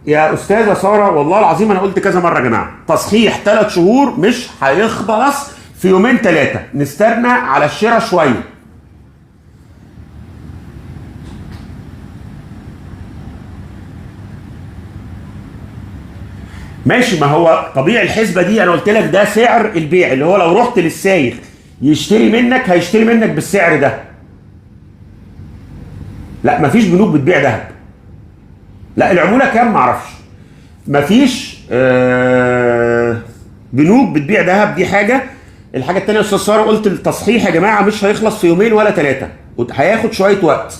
يا استاذه ساره والله العظيم انا قلت كذا مره يا جماعه، تصحيح 3 شهور مش هيخلص في يومين 3، نستنى على الشراء شويه. ماشي، ما هو طبيعي الحسبه دي انا قلت لك ده سعر البيع، اللي هو لو رحت للسايغ يشتري منك هيشتري منك بالسعر ده. لا مفيش بنوك بتبيع ذهب. لا العموله كام معرفش. مفيش بنوك بتبيع ذهب، دي حاجه. الحاجه الثانيه يا استاذ ساره، قلت التصحيح يا جماعه مش هيخلص في يومين ولا 3، هياخد شويه وقت،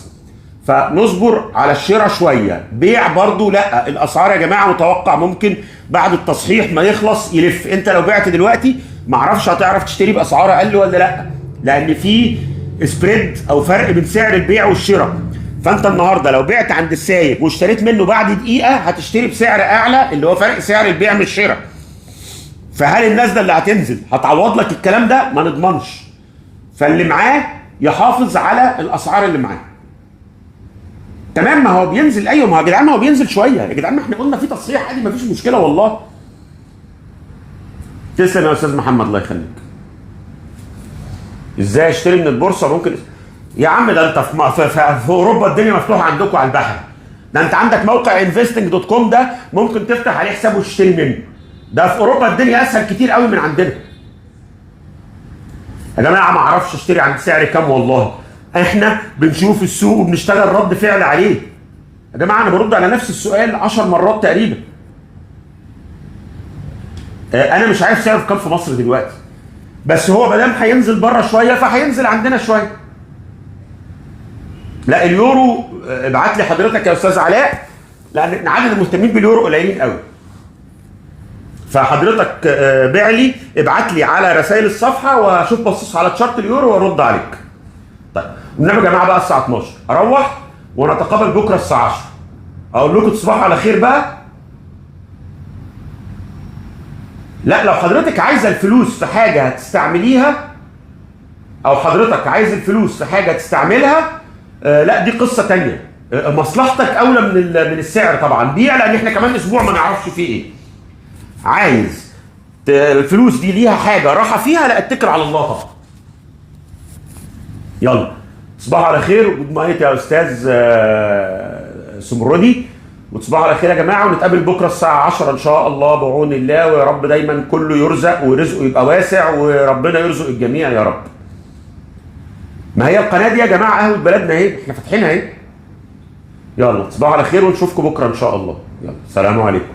فنصبر على الشراء شويه. بيع برضو لا، الاسعار يا جماعه متوقع ممكن بعد التصحيح ما يخلص يلف. انت لو بعت دلوقتي معرفش هتعرف تشتري باسعار اقل ولا لا، لان في سبريد او فرق بين سعر البيع والشراء. فانت النهارده لو بعت عند السايق واشتريت منه بعد دقيقه هتشتري بسعر اعلى، اللي هو فرق سعر البيع من الشراء. فهل الناس ده اللي هتنزل هتعوض لك الكلام ده؟ ما نضمنش. فاللي معاه يحافظ على الاسعار اللي معاه. تمام؟ ما هو بينزل. ايوه ما هو يا جدعان، ما هو بينزل شويه يا جدعان، ما احنا قلنا في تصحيح عادي، ما فيش مشكله والله. تسلم يا استاذ محمد الله يخليك. ازاي اشتري من البورصه؟ ممكن يا عم، ده انت في اوروبا الدنيا مفتوحه عندكم على البحر. ده انت عندك موقع investing.com ده ممكن تفتح عليه حساب وتشتري منه. ده في اوروبا الدنيا اسهل كتير قوي من عندنا. يا جماعه ما اعرفش اشتري عند سعر كام والله، احنا بنشوف السوق وبنشتغل رد فعل عليه. يا جماعه انا برد على نفس السؤال 10 مرات تقريبا. انا مش عارف سعره كام في مصر دلوقتي، بس هو ما دام هينزل بره شويه فهينزل عندنا شويه. لا اليورو ابعت لي حضرتك يا استاذ علاء، لان عدد المهتمين باليورو قليلين قوي. فحضرتك بيع لي، ابعت لي على رسائل الصفحه واشوف بصص على تشارت اليورو وارد عليك. طيب والنبي يا جماعه بقى الساعه 12 اروح ونتقابل بكره الساعه 10. اقول لكم تصبحوا على خير بقى. لا لو حضرتك عايزه الفلوس في حاجه هتستعمليها، او حضرتك عايز الفلوس في حاجه تستعملها، لا دي قصه تانية. مصلحتك اولى من السعر طبعا. بيع لان احنا كمان اسبوع ما نعرفش فيه ايه. عايز الفلوس دي ليها حاجه راحه فيها، لا اتكل على الله طبعا. يلا تصبحوا على خير. جود نايت يا استاذ سمردي، وتصبحوا على خير يا جماعه، ونتقابل بكره الساعه 10 ان شاء الله بعون الله. ويا رب دايما كله يرزق ورزقه يبقى واسع، وربنا يرزق الجميع يا رب. ما هي القناه دي يا جماعه قهوه بلدنا اهي، احنا فاتحينها اهي. يلا تصبحوا على خير ونشوفكم بكره ان شاء الله. يلا سلام عليكم.